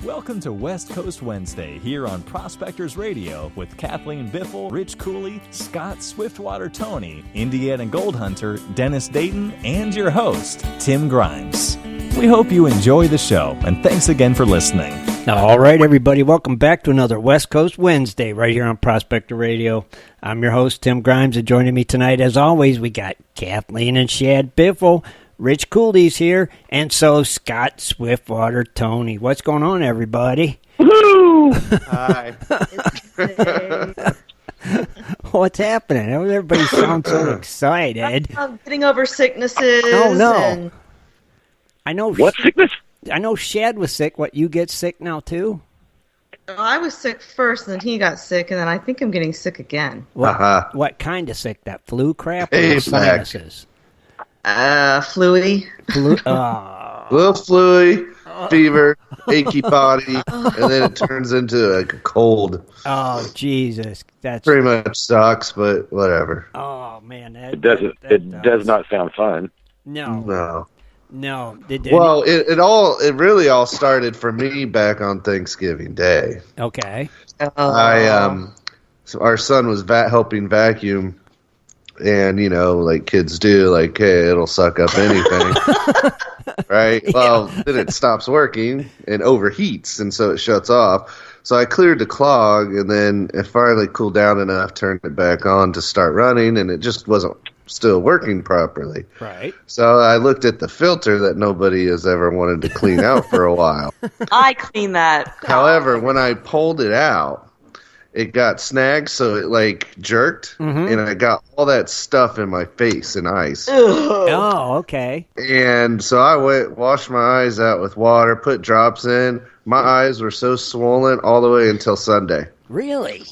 Welcome to West Coast Wednesday here on Prospectors Radio with Kathleen Biffle, Rich Cooley, Scott Swiftwater Toney, Indiana Gold Hunter, Dennis Dayton, and your host, Tim Grimes. We hope you enjoy the show, and thanks again for listening. All right, everybody, welcome back to another West Coast Wednesday right here on Prospector Radio. I'm your host, Tim Grimes, and joining me tonight, as always, we got Kathleen and Shad Biffle. Rich Cooley's here, and so Scott Swiftwater Toney. What's going on, everybody? Woo! Hi. What's happening? Everybody sounds so excited. I'm getting over sicknesses. Oh, no. And... I know. What sickness? I know Shad was sick. What, you get sick now, too? I was sick first, and then he got sick, and then I think I'm getting sick again. What kind of sick? That flu crap or the sinuses? Fluey. Flu? Little fluey, fever, achy body, and then it turns into like a cold. Oh, Jesus. That's pretty much sucks, but whatever. Oh, man. It does not sound fun. No. Well, it really all started for me back on Thanksgiving Day. Okay. So our son was helping vacuum. And, you know, like kids do, like, hey, it'll suck up anything, right? Yeah. Well, then it stops working and overheats, and so it shuts off. So I cleared the clog, and then it finally cooled down enough, turned it back on to start running, and it just wasn't still working properly. Right. So I looked at the filter that nobody has ever wanted to clean out for a while. I cleaned that. However, when I pulled it out, it got snagged, so it, like, jerked, and I got all that stuff in my face and eyes. Oh, okay. And so I washed my eyes out with water, put drops in. My eyes were so swollen all the way until Sunday. Really?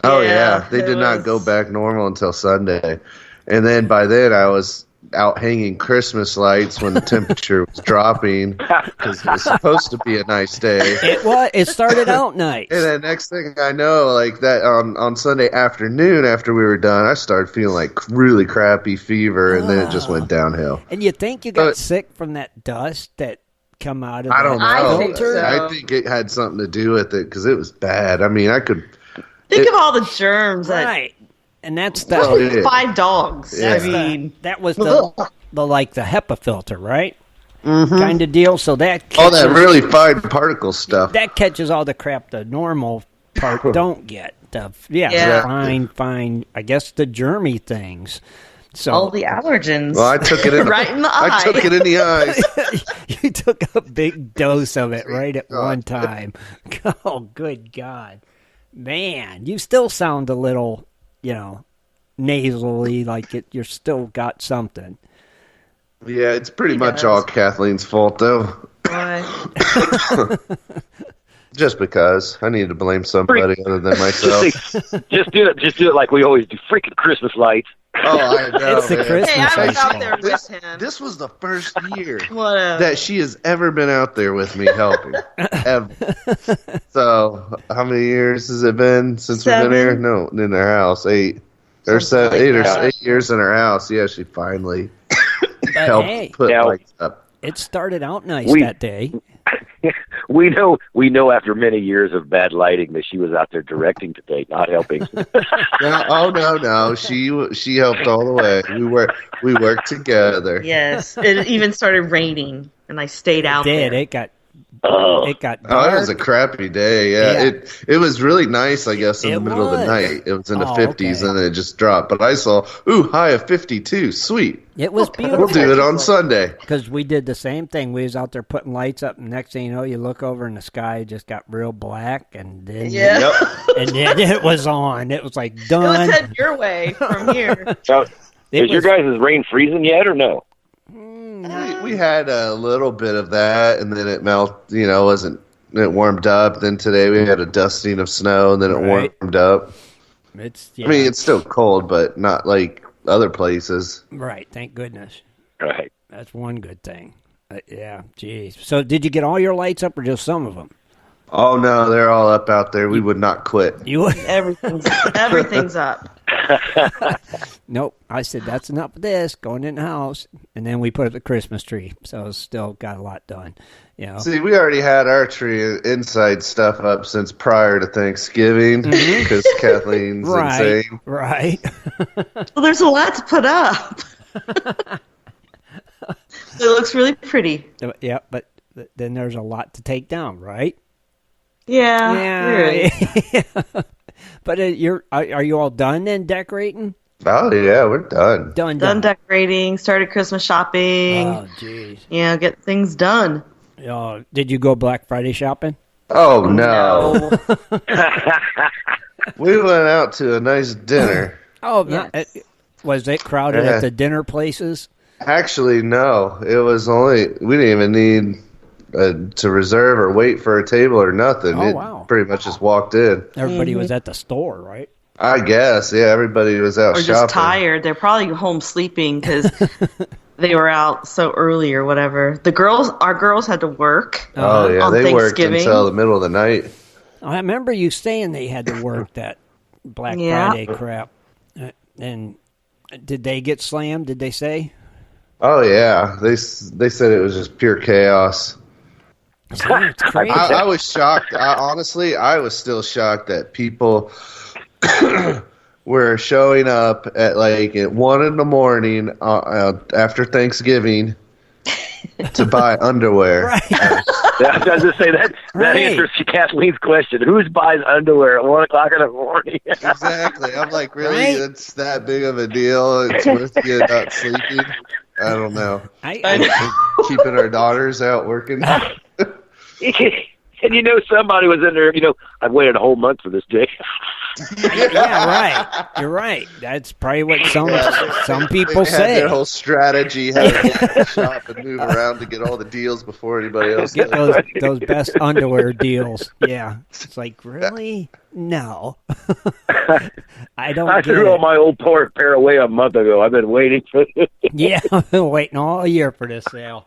Oh, yeah. They did not go back normal until Sunday. And then by then I was out hanging Christmas lights when the temperature was dropping because it was supposed to be a nice day. It started out nice. And then next thing I know, like that on Sunday afternoon after we were done, I started feeling like really crappy fever, and then it just went downhill. And you think you got sick from that dust that come out of I don't know. Filter? I think it had something to do with it because it was bad. I mean, I could... Think of all the germs that... Right. And that's the 5 dogs. Yeah. That was the HEPA filter, right? Kind of deal. So that catches, all that really fine particle stuff. That catches all the crap the normal part don't get. Fine. I guess the germy things. So all the allergens. Well, I took it in right in the eye. I took it in the eyes. You took a big dose of it right at one time. Oh, good God, man! You still sound a little. Nasally, like you're still got something. Yeah, it's pretty much all Kathleen's fault, though. Why? Just because I need to blame somebody other than myself. Just do it like we always do. Freaking Christmas lights. Oh, I know. It's the Christmas. Hey, I was out there with him. This was the first year Whatever. that she has ever been out there with me helping. Ever. So, how many years has it been since 7. we've been here? No, in our house, 8 or 7, like 8 or that. 8 years in our house. Yeah, she finally helped put lights up. It started out nice that day. We know after many years of bad lighting that she was out there directing today, not helping. No. She helped all the way. We worked together. Yes. It even started raining, and I stayed out there. It got dark. Oh, it was a crappy day. Yeah. It was really nice, I guess, in the middle of the night. It was in the 50s, and then it just dropped. But I saw, high of 52. Sweet. It was beautiful. We'll do it on Sunday. Because we did the same thing. We was out there putting lights up, and next thing you know, you look over, and the sky just got real black, and then and then it was on. It was like done. It was head your way from here. So, your guys' rain freezing yet, or no? We had a little bit of that, and then it melted. It warmed up. Then today we had a dusting of snow, and then it warmed up. I mean, it's still cold, but not like other places. Right. Thank goodness. Right. That's one good thing. Yeah. Geez. So, did you get all your lights up, or just some of them? Oh no, they're all up out there. We would not quit. You would. Everything's up. Nope. I said, that's enough of this, going in the house. And then we put up the Christmas tree. So it's still got a lot done. You know? See, we already had our tree inside stuff up since prior to Thanksgiving because Kathleen's insane. Right. Well, there's a lot to put up. It looks really pretty. Yeah, but then there's a lot to take down, right? Yeah. Really. But are you all done then decorating? Oh, yeah, we're done. Done decorating, started Christmas shopping. Oh, jeez. Yeah, get things done. Did you go Black Friday shopping? Oh, no. We went out to a nice dinner. Oh, yes. Was it crowded at the dinner places? Actually, no. It was we didn't even need to reserve or wait for a table or nothing. Oh, wow. Pretty much just walked in. Everybody was at the store, right? I guess, yeah. Everybody was out Or shopping. just tired. They're probably home sleeping because they were out so early or whatever. Our girls had to work. Oh, yeah. On They worked Thanksgiving. until the middle of the night. I remember you saying they had to work that Black Friday crap. And did they get slammed, did they say? Oh, yeah. They said it was just pure chaos. It's crazy. I was shocked. Honestly, I was still shocked that people were showing up at at 1 a.m. after Thanksgiving to buy underwear. Right. I was going to say that answers to Kathleen's question. Who buys underwear at 1 o'clock in the morning? Exactly. I'm like, really? Right? It's that big of a deal? It's worth you not sleeping? I don't know. Keeping our daughters out working. And somebody was in there, I've waited a whole month for this day. Yeah, right. You're right. That's probably what some people they had say. their whole strategy, how to shop and move around to get all the deals before anybody else Get did. those best underwear deals. Yeah. It's like, really? No. I don't I get threw it. all my old pair away a month ago. I've been waiting for this. Yeah, I've been waiting all year for this sale.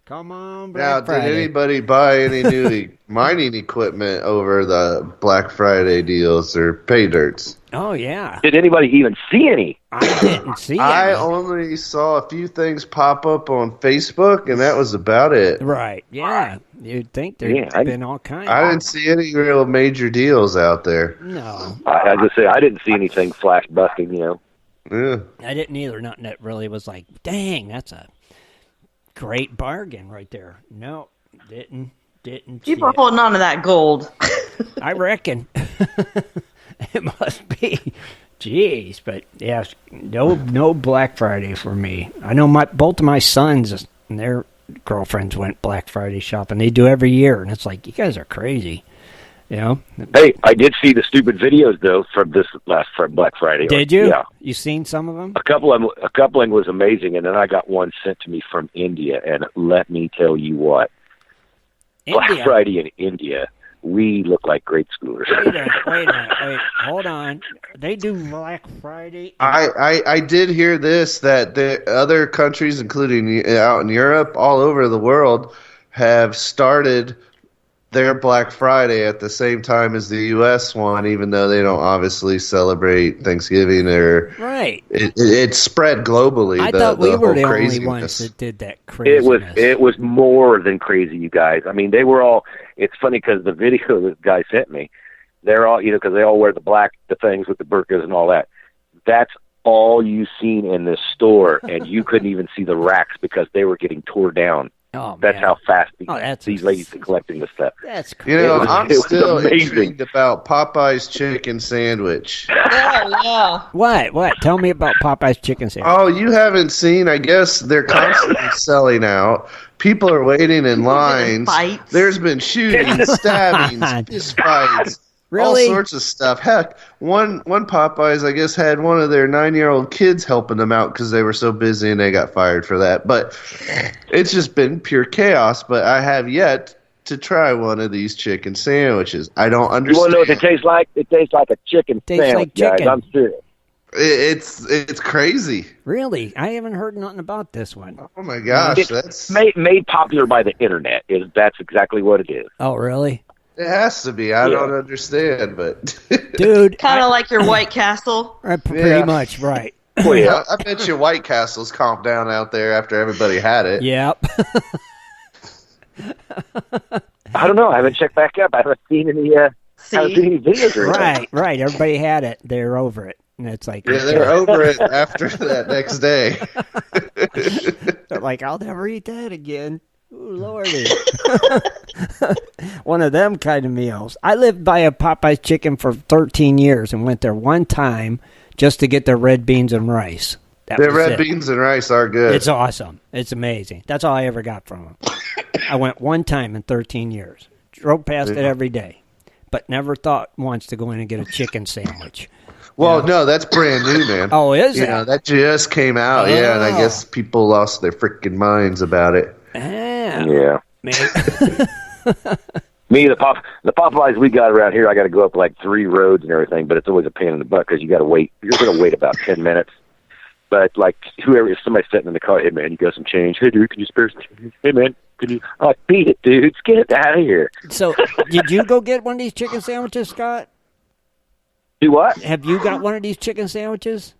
Come on, Now, Black Friday. did anybody buy any new mining equipment over the Black Friday deals or pay dirts? Oh, yeah. Did anybody even see any? I didn't see I it. only saw a few things pop up on Facebook, and that was about it. Right, yeah. You'd think there'd been all kinds. I didn't see any real major deals out there. No. I just say I didn't see anything flash busting, Yeah. I didn't either. Nothing that really was like, dang, that's a great bargain right there. No, didn't. People are holding on to that gold. I reckon. It must be. Jeez, but yeah, no Black Friday for me. I know both of my sons and their girlfriends went Black Friday shopping. They do every year, and it's like, you guys are crazy. Hey, I did see the stupid videos though from this last Black Friday. Did you? Yeah. You seen some of them? A coupling was amazing, and then I got one sent to me from India, and let me tell you what. Black Friday in India, we look like grade schoolers. Wait a minute. Hold on. They do Black Friday. I did hear this, that the other countries, including out in Europe, all over the world, have started their Black Friday at the same time as the U.S. one, even though they don't obviously celebrate Thanksgiving. Right. It spread globally. I thought we were the only craziness. ones that did that craziness. It was more than crazy, you guys. I mean, they were all. It's funny because the video this guy sent me, they're all because they all wear the things with the burqas and all that. That's all you seen in this store, and you couldn't even see the racks because they were getting tore down. Oh, that's man. how fast these ladies are collecting the stuff. That's crazy. I'm still amazing. intrigued about Popeye's chicken sandwich. Yeah. What? Tell me about Popeye's chicken sandwich. Oh, you haven't seen? I guess they're constantly selling out. People are waiting in lines. There's been shooting, stabbings, fist fights. Really? All sorts of stuff. Heck, one Popeyes, I guess, had one of their 9-year-old kids helping them out because they were so busy and they got fired for that. But it's just been pure chaos. But I have yet to try one of these chicken sandwiches. I don't understand. You want to know what it tastes like? It tastes like a chicken sandwich, like chicken. guys. I'm serious. It's crazy. Really? I haven't heard nothing about this one. Oh, my gosh. It's That's made popular by the Internet. That's exactly what it is. Oh, really? It has to be. I don't understand, but dude, kind of like your White Castle. Pretty much, right? Well, yeah. I bet you White Castle's calmed down out there after everybody had it. Yep. I don't know. I haven't checked back up. I haven't seen any videos or anything. Right. Everybody had it. They're over it. And it's like... Yeah, they're over it after that next day. They're like, I'll never eat that again. Ooh, Lordy. One of them kind of meals. I lived by a Popeye's Chicken for 13 years and went there one time just to get their red beans and rice. Their red beans and rice are good. It's awesome. It's amazing. That's all I ever got from them. I went one time in 13 years. Drove past it every day. But never thought once to go in and get a chicken sandwich. Well, no, that's brand new, man. Oh, is it? That just came out, yeah, and I guess people lost their freaking minds about it. Yeah. Me, the Popeyes we got around here, I got to go up like 3 roads and everything, but it's always a pain in the butt because you got to wait. You're going to wait about 10 minutes. But like if somebody's sitting in the car, hey man, you got some change? Hey dude, can you spare some change? Hey man, can you? Oh, beat it, dude. Let's get it out of here. So, did you go get one of these chicken sandwiches, Scott? Do what? Have you got one of these chicken sandwiches?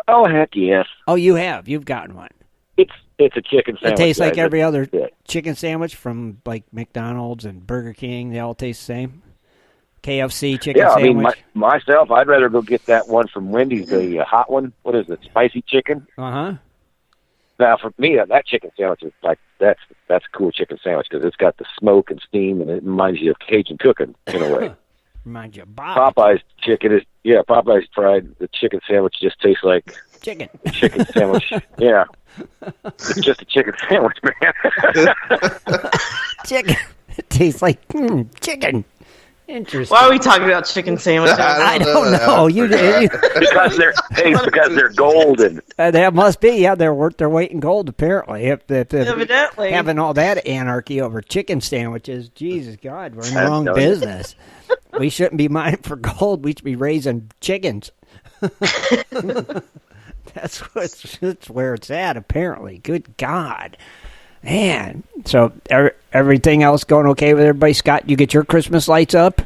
Oh heck yes. Oh, you have. You've gotten one. It's a chicken sandwich. It tastes like every other Yeah. chicken sandwich from like McDonald's and Burger King. They all taste the same. KFC chicken sandwich. Yeah, I mean, myself, I'd rather go get that one from Wendy's, the hot one. What is it, spicy chicken? Uh-huh. Now, for me, that chicken sandwich is like, that's a cool chicken sandwich because it's got the smoke and steam, and it reminds you of Cajun cooking in a way. Reminds you of Bob. Popeye's Popeye's fried, the chicken sandwich just tastes like chicken. A chicken sandwich. Yeah. It's just a chicken sandwich, man. Chicken. It tastes like chicken. Interesting. Why are we talking about chicken sandwiches? I don't know. because they're golden. That must be. Yeah, they're worth their weight in gold, apparently. If Evidently. Having all that anarchy over chicken sandwiches, Jesus God, we're in the wrong business. We shouldn't be mining for gold. We should be raising chickens. That's where it's at, apparently. Good God. Man. So everything else going okay with everybody? Scott, you get your Christmas lights up?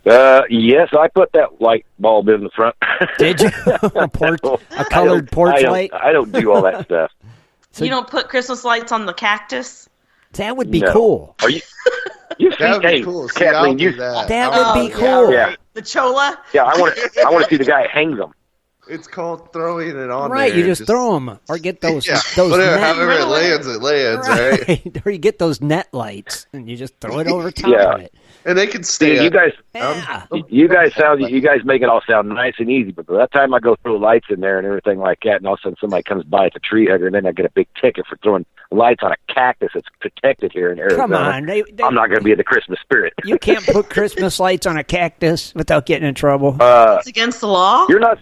Yes, I put that light bulb in the front. Did you? A colored porch light? I don't do all that stuff. So you don't put Christmas lights on the cactus? That would be cool. Are you? You see, that would be cool. See, Kathleen, that would be cool. Yeah. The chola? Yeah, I want to see the guy hang them. It's called throwing it on right, there. You just throw them. Or get those whatever, however it lands, right? Or you get those net lights, and you just throw it over top of it. And they can stay. You guys make it all sound nice and easy, but by that time I go throw lights in there and everything like that, and all of a sudden somebody comes by, it's a tree hugger, and then I get a big ticket for throwing lights on a cactus that's protected here in Arizona. Come on. I'm not going to be in the Christmas spirit. You can't put Christmas lights on a cactus without getting in trouble. It's against the law? You're not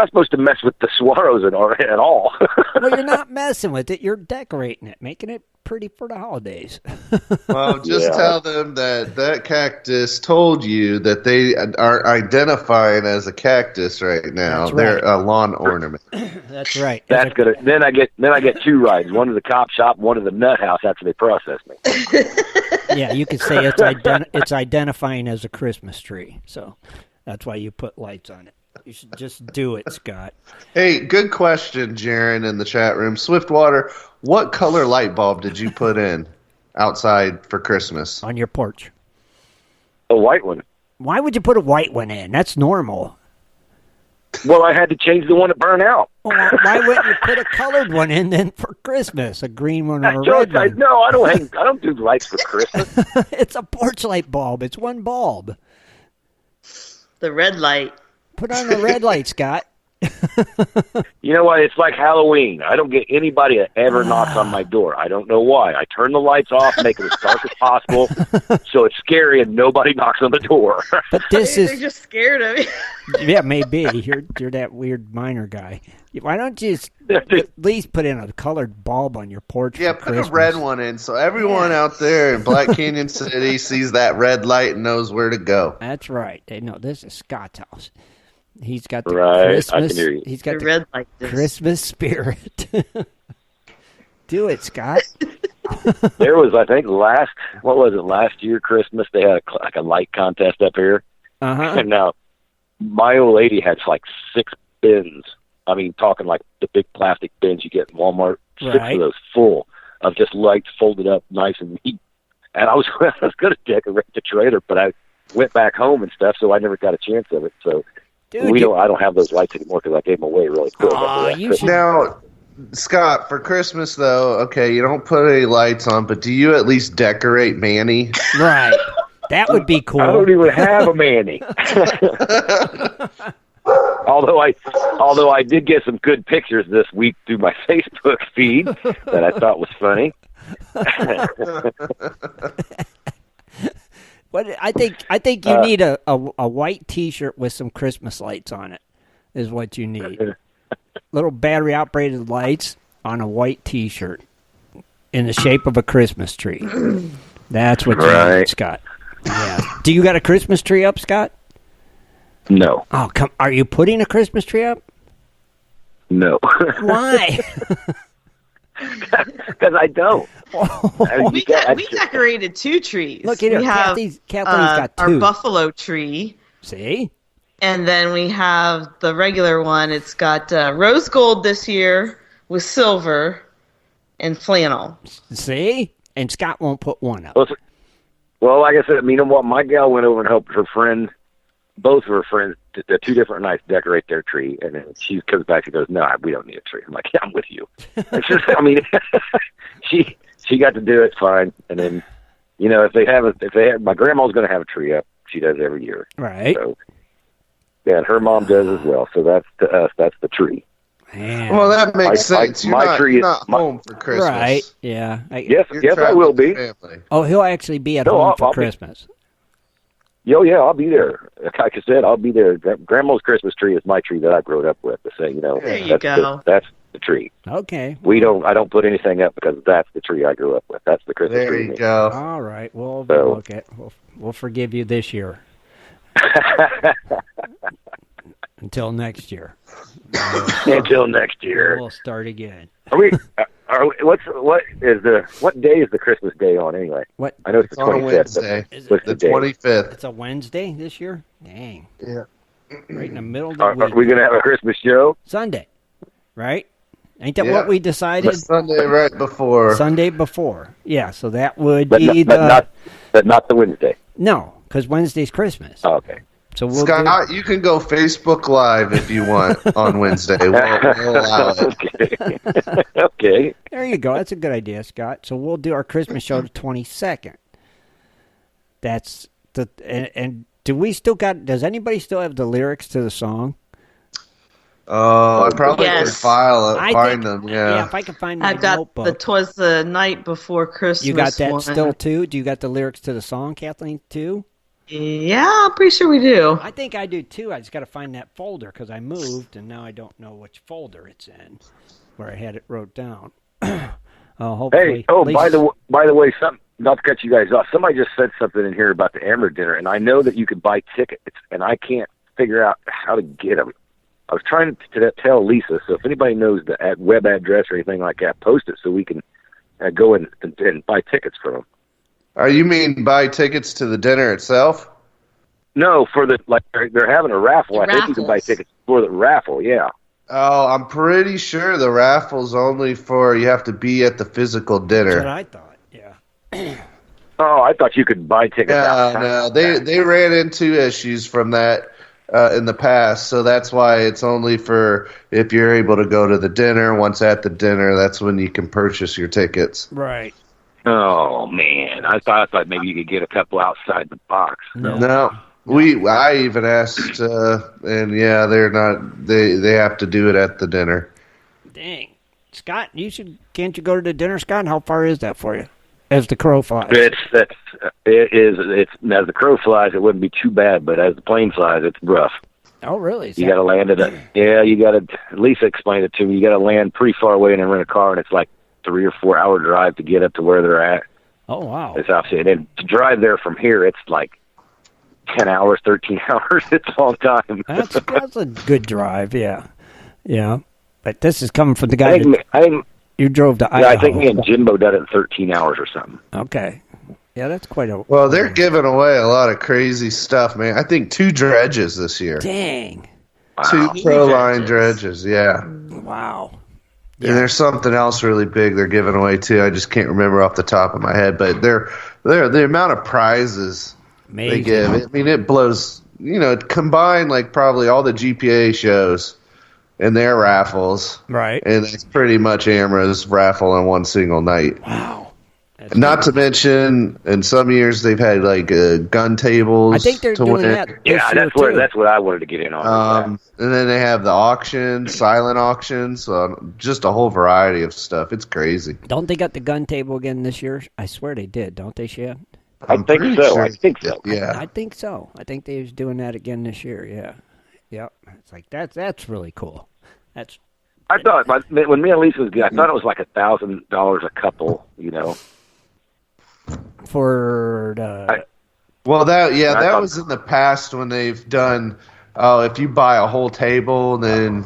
supposed to mess with the swallows at all. Well, you're not messing with it. You're decorating it, making it pretty for the holidays. Well, just tell them that cactus told you that they are identifying as a cactus right now. They're a lawn ornament. That's right. That's good. Then I get 2 rides. One to the cop shop, one to the nut house after they process me. Yeah, you could say it's identifying as a Christmas tree. So that's why you put lights on it. You should just do it, Scott. Hey, good question, Jaron, in the chat room. Swiftwater, what color light bulb did you put in outside for Christmas? On your porch. A white one. Why would you put a white one in? That's normal. Well, I had to change the one to burn out. Well, why wouldn't you put a colored one in then for Christmas? A green one or a red one? No, I don't do lights for Christmas. It's a porch light bulb. It's one bulb. The red light. Put on the red light, Scott. You know what? It's like Halloween. I don't get anybody that ever knocks on my door. I don't know why. I turn the lights off, make it as dark as possible, so it's scary and nobody knocks on the door. But they're just scared of you. Yeah, maybe. You're that weird miner guy. Why don't you just at least put in a colored bulb on your porch? Yeah, for put Christmas? a red one in so everyone out there in Black Canyon City sees that red light and knows where to go. That's right. They know this is Scott's house. He's got the Christmas. I can hear you. He's got the red light. Christmas spirit. Do it, Scott. There was, I think, last year Christmas they had a light contest up here, Uh-huh. and now my old lady had like 6 bins. I mean, talking like the big plastic bins you get in Walmart. Six of those full of just lights folded up nice and neat. And I was going to decorate the trailer, but I went back home and stuff, so I never got a chance of it. So I don't have those lights anymore because I gave them away really quick. Now, Scott, for Christmas, though, okay, you don't put any lights on, but do you at least decorate Manny? Right. That would be cool. I don't even have a Manny. Although I did get some good pictures this week through my Facebook feed that I thought was funny. But I think you need a white T-shirt with some Christmas lights on it. Is what you need. Little battery operated lights on a white T-shirt in the shape of a Christmas tree. That's what you need, Scott. Yeah. Do you got a Christmas tree up, Scott? No. Oh, come! Are you putting a Christmas tree up? No. Why? Because I don't. We decorated 2 trees. Look at it. Kathleen's got 2. Our buffalo tree. See? And then we have the regular one. It's got rose gold this year with silver and flannel. See? And Scott won't put one up. Well, like I said, you know what? My gal went over and helped her friend, both of her friends, the 2 different nights decorate their tree. And then she comes back and goes, "No, we don't need a tree." I'm like, "Yeah, I'm with you." It's just, I mean, she got to do it fine. And then, you know, if they have, my grandma's going to have a tree up. She does every year. Right. So, yeah, and her mom does as well. So that's to us, that's the tree. Man. Well, that makes sense. You're not home for Christmas. Right, yeah. Yes, I will be. Oh, he'll actually be at home for Christmas. Yeah, I'll be there. Like I said, I'll be there. Grandma's Christmas tree is my tree that I grew up with. To say, you know, there you go. That's the tree. Okay. I don't put anything up because that's the tree I grew up with. That's the Christmas tree. There you go. All right. We'll forgive you this year. Until next year. Until next year. We'll start again. What day is the Christmas day on anyway? What? I know it's the 25th. What's the 25th. It's a Wednesday this year? Dang. Yeah. Right in the middle of the week. Are we going to have a Christmas show? Sunday. Right? Ain't that what we decided? Sunday right before. Sunday before. Yeah, so that would be but not the Wednesday. No, because Wednesday's Christmas. Oh, okay. So we'll Scott, you can go Facebook Live if you want on Wednesday. We'll allow it. Okay. There you go. That's a good idea, Scott. So we'll do our Christmas show the 22nd. That's the and do we still got? Does anybody still have the lyrics to the song? I probably could find them. Yeah, if I can find my I've got notebook. 'Twas the Night Before Christmas. You got that one. still too? Do you got the lyrics to the song, Kathleen, too? Yeah, I'm pretty sure we do. I think I do too. I just got to find that folder because I moved and now I don't know which folder it's in where I had it wrote down. Hopefully. Hey, by the way, not to cut you guys off. Somebody just said something in here about the Amber dinner, and I know that you could buy tickets, and I can't figure out how to get them. I was trying to tell Lisa, so if anybody knows the web address or anything like that, post it so we can go and buy tickets for them. You mean buy tickets to the dinner itself? No, they're having a raffle. I think you can buy tickets for the raffle. Yeah. Oh, I'm pretty sure the raffle's only for you have to be at the physical dinner. That's what I thought. Yeah. Oh, I thought you could buy tickets. No, they ran into issues from that in the past, so that's why it's only for if you're able to go to the dinner. Once at the dinner, that's when you can purchase your tickets. Right. Oh man, I thought maybe you could get a couple outside the box. No. I even asked, and yeah, they're not. They have to do it at the dinner. Dang, Scott, can't you go to the dinner, Scott? How far is that for you? As the crow flies. It's as the crow flies, it wouldn't be too bad, but as the plane flies, it's rough. Oh, really? You got to land it. Yeah, you got to. Lisa explained it to me. You got to land pretty far away and then rent a car, and it's like 3 or 4 hour drive to get up to where they're at. Oh, wow. It's opposite. And to drive there from here, it's like 10 hours, 13 hours. It's a long time. That's a good drive, yeah. Yeah. But this is coming from the guy you drove to Idaho. Yeah, I think me and Jimbo did it in 13 hours or something. Okay. Yeah, that's quite a... Well, they're giving away a lot of crazy stuff, man. I think 2 dredges this year. Dang. 2 pro line dredges, yeah. Wow. And there's something else really big they're giving away too. I just can't remember off the top of my head, but they're the amount of prizes they give. I mean, it blows. Combine like probably all the GPA shows and their raffles, right? And it's pretty much Amra's raffle on one single night. Wow. Not to mention, in some years they've had like gun tables. I think they're doing that. Yeah, that's what I wanted to get in on. And then they have the auctions, silent auctions, just a whole variety of stuff. It's crazy. Don't they got the gun table again this year? I swear they did. Don't they, Shad? I think so. Sure. I think so. Yeah, I think so. I think they're doing that again this year. Yeah, yep. It's like that's really cool. I thought when me and Lisa was good, I thought it was like $1,000 a couple. For the. That was in the past when they've done. If you buy a whole table, then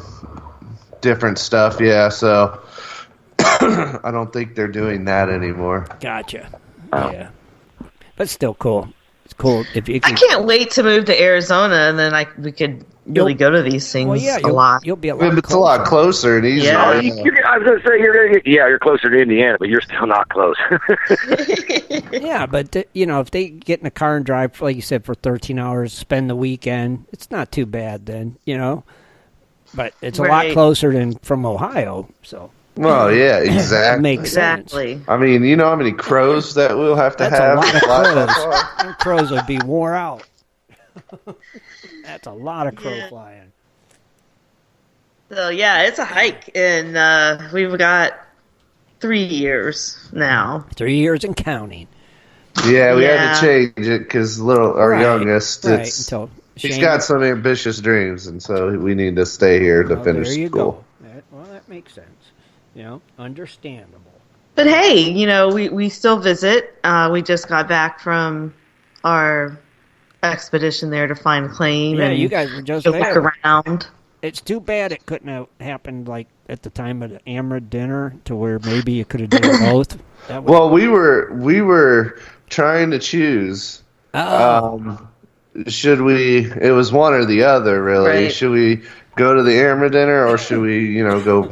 different stuff. Yeah, so I don't think they're doing that anymore. Gotcha. Yeah, but still cool. It's cool if you. I can't wait to move to Arizona, and then we could really go to these things a lot. You'll be a lot. It's a lot closer and easier. Yeah. I was going to say you're closer to Indiana, but you're still not close. Yeah, but if they get in a car and drive, like you said, for 13 hours, spend the weekend, it's not too bad then, But it's a lot closer than from Ohio, so. Well, yeah, exactly. That makes sense. I mean, you know how many crows that we'll have to have? That's a lot of crows. Them crows would be wore out. That's a lot of crow flying. So, yeah, it's a hike, and we've got 3 years now. 3 years and counting. Yeah, we had to change it because our youngest, he's got some ambitious dreams, and so we need to stay here to finish there you school. Go. That makes sense. Understandable. But hey, we still visit. We just got back from our expedition there to find claim. Yeah, and you guys were just to there. Look around. It's too bad it couldn't have happened like at the time of the Amra dinner, to where maybe you could have done both. Well, we were trying to choose. Should we? It was one or the other, really. Right. Should we go to the Amra dinner, or should we, go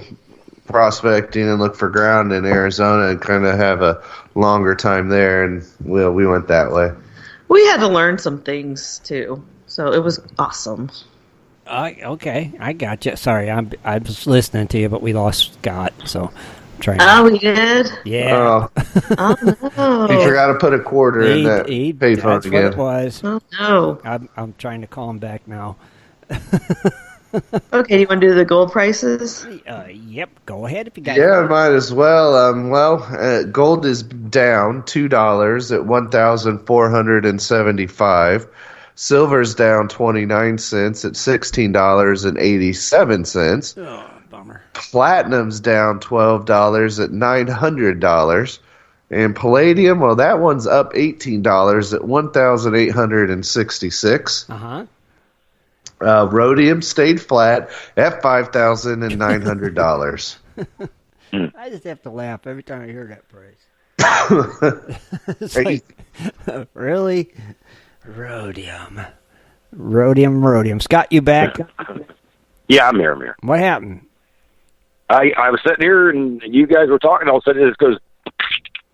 prospecting and look for ground in Arizona and kind of have a longer time there? And we went that way. We had to learn some things too, so it was awesome. Okay, I got you. Sorry, I was listening to you, but we lost Scott, so I'm trying. We did. Yeah. Oh no! He forgot to put a quarter in that payphone again. What it was. Oh no! I'm trying to call him back now. Okay, do you want to do the gold prices? Yep, go ahead if you got. Yeah, might as well. Gold is down $2 at $1,475. Silver's down 29 cents at $16.87. Oh, bummer. Platinum's down $12 at $900. And palladium, well, that one's up $18 at $1,866. Uh-huh. Rhodium stayed flat at $5,900. I just have to laugh every time I hear that phrase. It's like, really? Rhodium. Scott, you back? Yeah, I'm here. What happened? I was sitting here, and you guys were talking. All of a sudden, it goes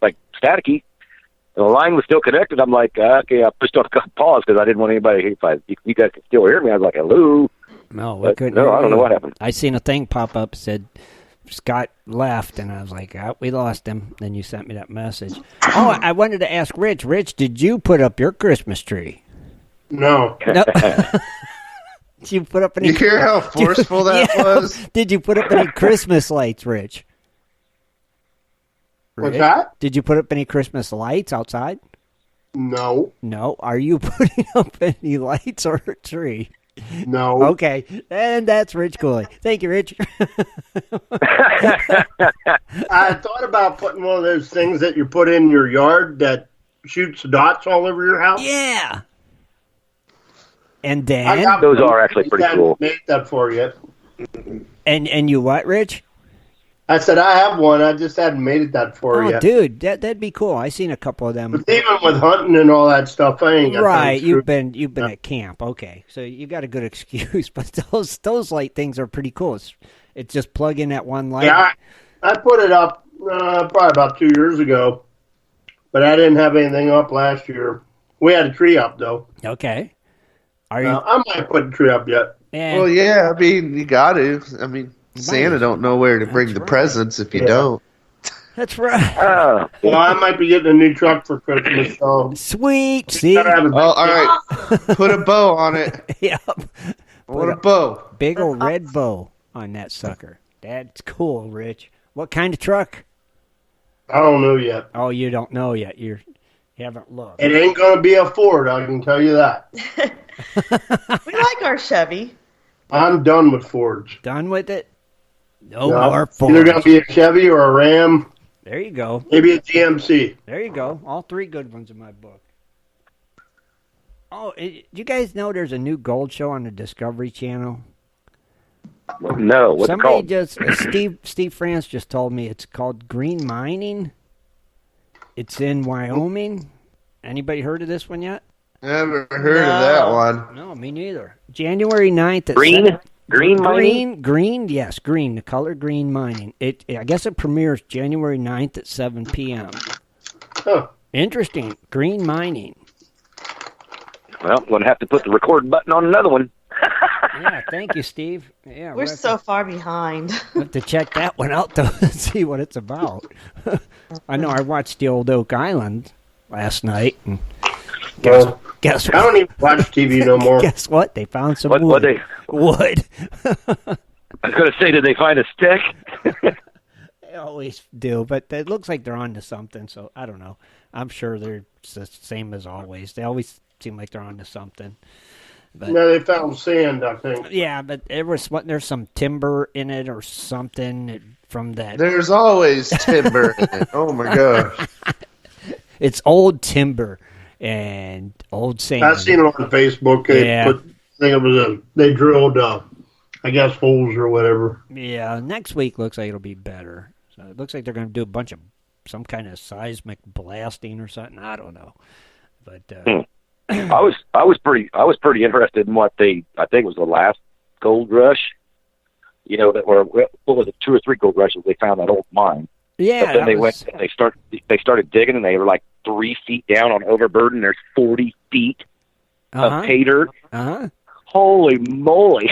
like staticky. The line was still connected. I'm like, okay, I pushed on pause because I didn't want anybody. If you guys could still hear me, I was like, hello. No, we couldn't. No, I don't know what happened. I seen a thing pop up said Scott left, and I was like, we lost him. Then you sent me that message. Oh, I wanted to ask Rich. Rich, did you put up your Christmas tree? No. Did you put up any? You hear how forceful that was? Did you put up any Christmas lights, Rich? What's that? Did you put up any Christmas lights outside? No. No. Are you putting up any lights or a tree? No. Okay. And that's Rich Cooley. Thank you, Rich. I thought about putting one of those things that you put in your yard that shoots dots all over your house. Yeah. And then those are actually pretty cool. Made that for you. And you what, Rich? I said, I have one. I just hadn't made it that far yet. Oh, dude, that'd be cool. I seen a couple of them. But even with hunting and all that stuff, I ain't got Right, time to you've been at camp. Okay, so you got a good excuse. But those light things are pretty cool. It's just plug in that one light. Yeah, I put it up probably about 2 years ago, but I didn't have anything up last year. We had a tree up though. Okay. Are you? I might put a tree up yet. Well, yeah. I mean, you got to. I mean, Santa don't know where to bring the presents if you don't. That's right. Well, I might be getting a new truck for Christmas. So Sweet. See? All right. Put a bow on it. Yep. Put a bow. Big old red bow on that sucker. That's cool, Rich. What kind of truck? I don't know yet. Oh, you don't know yet. You haven't looked. It ain't going to be a Ford, I can tell you that. We like our Chevy. I'm done with Fords. Done with it? No No, more it's either going Fords. to be a Chevy or a Ram, There you go. maybe a GMC. There you go. All three good ones in my book. Oh, you guys know there's a new gold show on the Discovery Channel? No, what's it Somebody called? just Steve France just told me it's called Green Mining. It's in Wyoming. Anybody heard of this one yet? Never heard of that one. No, me neither. January 9th at Green? Green mining? Green, yes, green, the color green mining. I guess it premieres January 9th at 7 p.m. Huh. Interesting. Green mining. Well, I'm going to have to put the record button on another one. Yeah, thank you, Steve. Yeah, We're so far behind. we'll have to check that one out, though, and see what it's about. I know I watched the old Oak Island last night, and guess what? I don't even watch TV no more. Guess what? They found some What wood. Wood. I was going to say, did they find a stick? They always do, but it looks like they're on to something, so I don't know. I'm sure they're the same as always. They always seem like they're on to something. But, No, they found sand, I think. yeah, but there's some timber in it or something from that. There's always timber in it. Oh, my gosh. It's old timber and old sand. I seen it on Facebook. They drilled, I guess, holes or whatever. Yeah, next week looks like it'll be better. So it looks like they're going to do a bunch of some kind of seismic blasting or something. I don't know, but I was pretty interested in what I think it was the last gold rush. You know, what was it, 2 or 3 gold rushes? They found that old mine. yeah. But then they started digging, and they were like 3 feet down on overburden. There's 40 feet of pay dirt. Holy moly!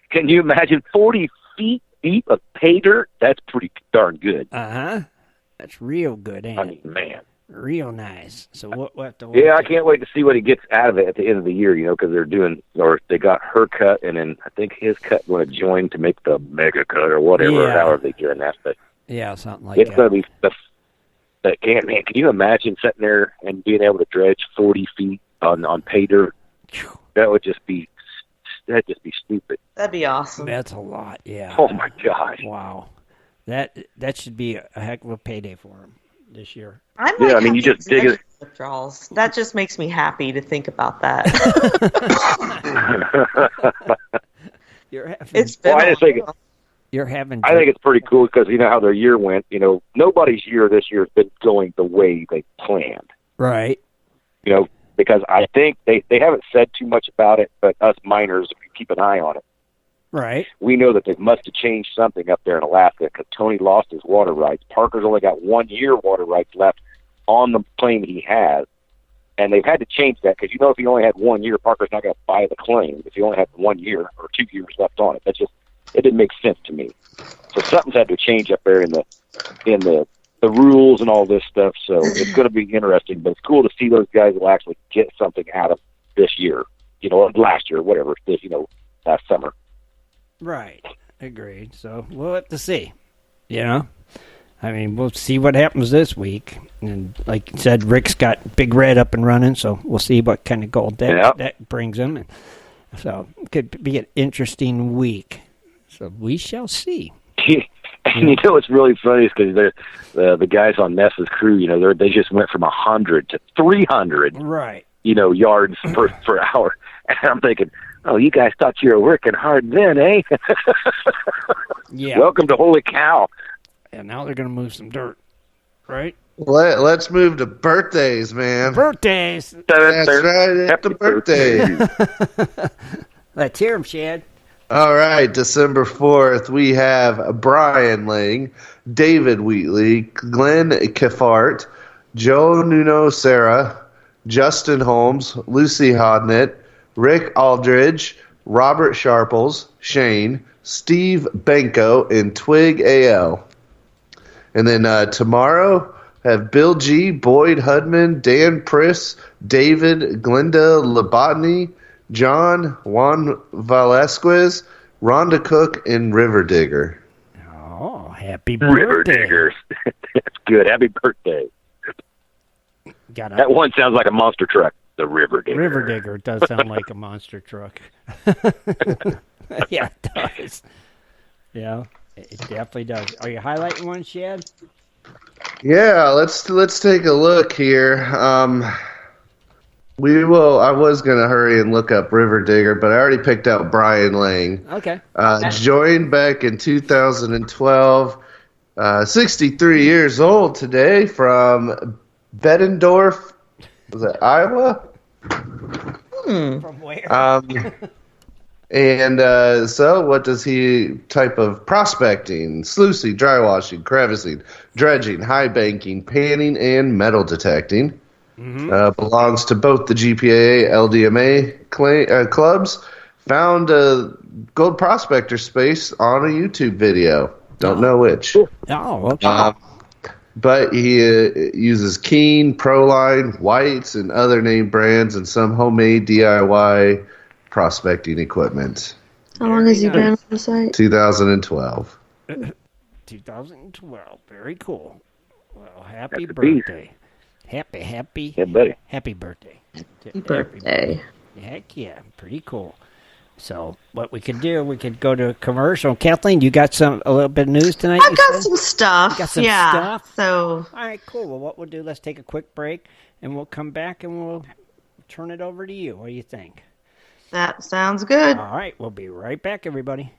Can you imagine 40 feet deep of pay dirt? That's pretty darn good. That's real good, ain't I it? mean, man. Real nice. So what? Yeah, I can't wait to see what he gets out of it at the end of the year. You know, because they got her cut, and then I think his cut going to join to make the mega cut or whatever. Yeah. However they doing that, but Yeah, something like it's that. going to be man. Can you imagine sitting there and being able to dredge 40 feet on pay dirt? That'd just be stupid. That'd be awesome. That's a lot. Yeah. Oh my gosh. Wow. That should be a heck of a payday for him this year. I might Yeah, I mean, have you to just do dig it. withdrawals. That just makes me happy to think about that. You're having. It's been Well, I just think You're having. I think it's pretty cool because you know how their year went. You know, nobody's year this year has been going the way they planned. right. You know, because I think they haven't said too much about it, but us miners, if we keep an eye on it, Right. we know that they must have changed something up there in Alaska because Toney lost his water rights. Parker's only got 1 year water rights left on the claim he has, and they've had to change that because, you know, if he only had 1 year, Parker's not going to buy the claim if he only had 1 year or 2 years left on it. It didn't make sense to me. So something's had to change up there in the rules and all this stuff. So it's going to be interesting, but it's cool to see those guys will actually get something out of this year, you know, or last year, whatever, you know, last summer. Right. Agreed. So we'll have to see. You know? I mean, we'll see what happens this week. And like you said, Rick's got Big Red up and running, so we'll see what kind of gold that brings him. And so it could be an interesting week. So we shall see. And you know what's really funny is because the guys on Ness's crew, you know, they just went from 100 to 300, Right. you know, yards per hour. And I'm thinking, Oh, you guys thought you were working hard then, eh? Yeah. Welcome to Holy Cow. And now they're going to move some dirt, right? Let's move to birthdays, man. Birthdays. That's right. It's the birthday. Let's hear them, Shad. All right, December 4th, we have Brian Lang, David Wheatley, Glenn Kefart, Joe Nuno Serra, Justin Holmes, Lucy Hodnett, Rick Aldridge, Robert Sharples, Shane, Steve Benko, and Twig AL. And then tomorrow, have Bill G., Boyd Hudman, Dan Priss, David, Glenda Labotny, John, Juan Velasquez, Rhonda Cook, and River Digger. Oh, happy birthday. River Diggers. That's good. Happy birthday. That one sounds like a monster truck. The River Digger. River Digger does sound like a monster truck. Yeah, it does. Yeah, it definitely does. Are you highlighting one, Shad? Yeah, let's take a look here. We will. I was going to hurry and look up River Digger, but I already picked out Brian Lang. Okay. Joined back in 2012. 63 years old today from Bettendorf. Was it Iowa? From where? And so what does he type of prospecting, sluicing, dry washing, crevicing, dredging, high banking, panning, and metal detecting. Belongs to both the GPA, LDMA clubs. Found a gold prospector space on a YouTube video. Don't know which. Oh, okay. But he uses Keen, Proline, Whites, and other name brands and some homemade DIY prospecting equipment. How long has he been on the site? 2012. 2012. Very cool. Well, happy birthday. Happy Yeah, buddy. Happy birthday. Happy birthday. Heck yeah. Pretty cool. So what we could do, we could go to a commercial. Kathleen, you got a little bit of news tonight? I've got some stuff. Got some yeah. stuff? So. All right, cool. Well, what we'll do, let's take a quick break, and we'll come back, and we'll turn it over to you. What do you think? That sounds good. All right, we'll be right back, everybody.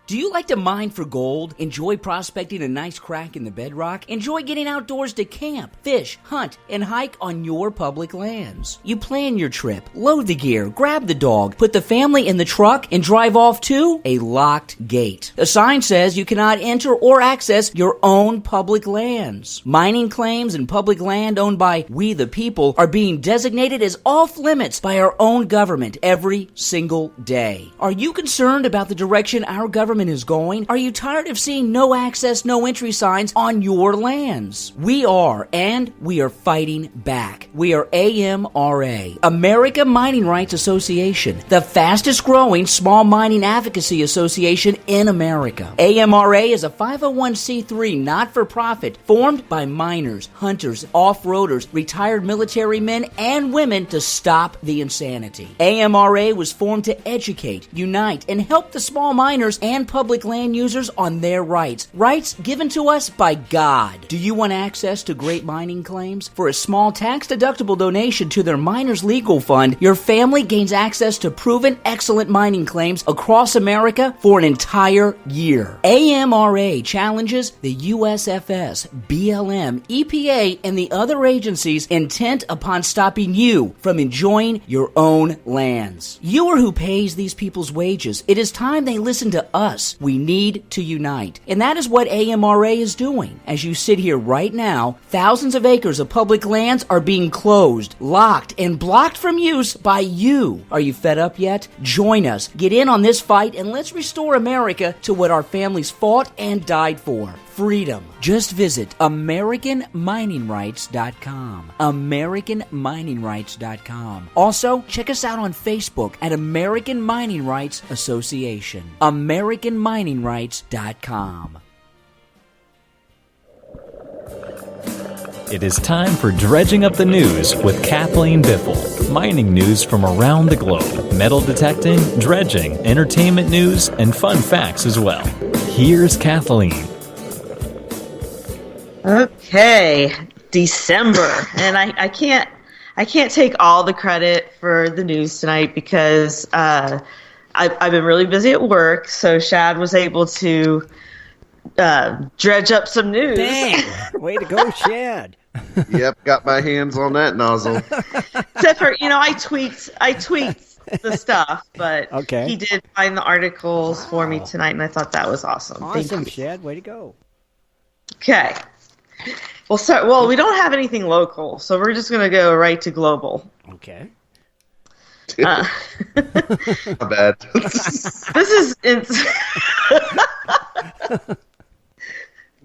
Do you like to mine for gold? Enjoy prospecting a nice crack in the bedrock? Enjoy getting outdoors to camp, fish, hunt, and hike on your public lands? You plan your trip, load the gear, grab the dog, put the family in the truck, and drive off to a locked gate. A sign says you cannot enter or access your own public lands. Mining claims and public land owned by we the people are being designated as off limits by our own government every single day. Are you concerned about the direction our government is going? Are you tired of seeing no access, no entry signs on your lands? We are, and we are fighting back. We are AMRA, America Mining Rights Association, the fastest growing small mining advocacy association in America. AMRA is a 501c3 not-for-profit formed by miners, hunters, off-roaders, retired military men, and women to stop the insanity. AMRA was formed to educate, unite, and help the small miners and public land users on their rights given to us by God. Do you want access to great mining claims? For a small tax-deductible donation to their Miners Legal Fund, your family gains access to proven excellent mining claims across America for an entire year. AMRA challenges the USFS, BLM, EPA, and the other agencies intent upon stopping you from enjoying your own lands. You are who pays these people's wages. It is time they listen to us. We need to unite. And that is what AMRA is doing. As you sit here right now, thousands of acres of public lands are being closed, locked, and blocked from use by you. Are you fed up yet? Join us. Get in on this fight and let's restore America to what our families fought and died for. Freedom. Just visit AmericanMiningRights.com. AmericanMiningRights.com. Also, check us out on Facebook at American Mining Rights Association. AmericanMiningRights.com. It is time for Dredging Up the News with Kathleen Biffle. Mining news from around the globe. Metal detecting, dredging, entertainment news, and fun facts as well. Here's Kathleen. Okay, December, and I can't I can't take all the credit for the news tonight because I've been really busy at work, so Shad was able to dredge up some news. Dang! Way to go, Shad. Yep, got my hands on that nozzle. Except for, I tweaked the stuff, but Okay. he did find the articles for me tonight, and I thought that was awesome. Awesome, Shad. Way to go. Okay. Well, we don't have anything local, so we're just going to go right to global. Okay. My bad. This is...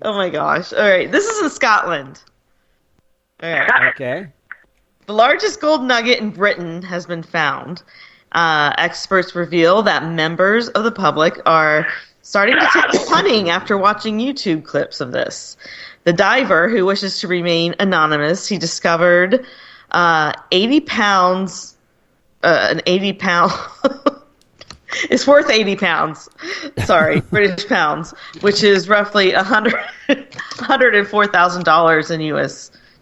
Oh, my gosh. All right. This is in Scotland. All right. Okay. The largest gold nugget in Britain has been found. Experts reveal that members of the public are starting to take to punning after watching YouTube clips of this. The diver, who wishes to remain anonymous, he discovered 80 pounds, an 80-pound... It's worth 80 pounds. Sorry, British pounds, which is roughly $104,000 in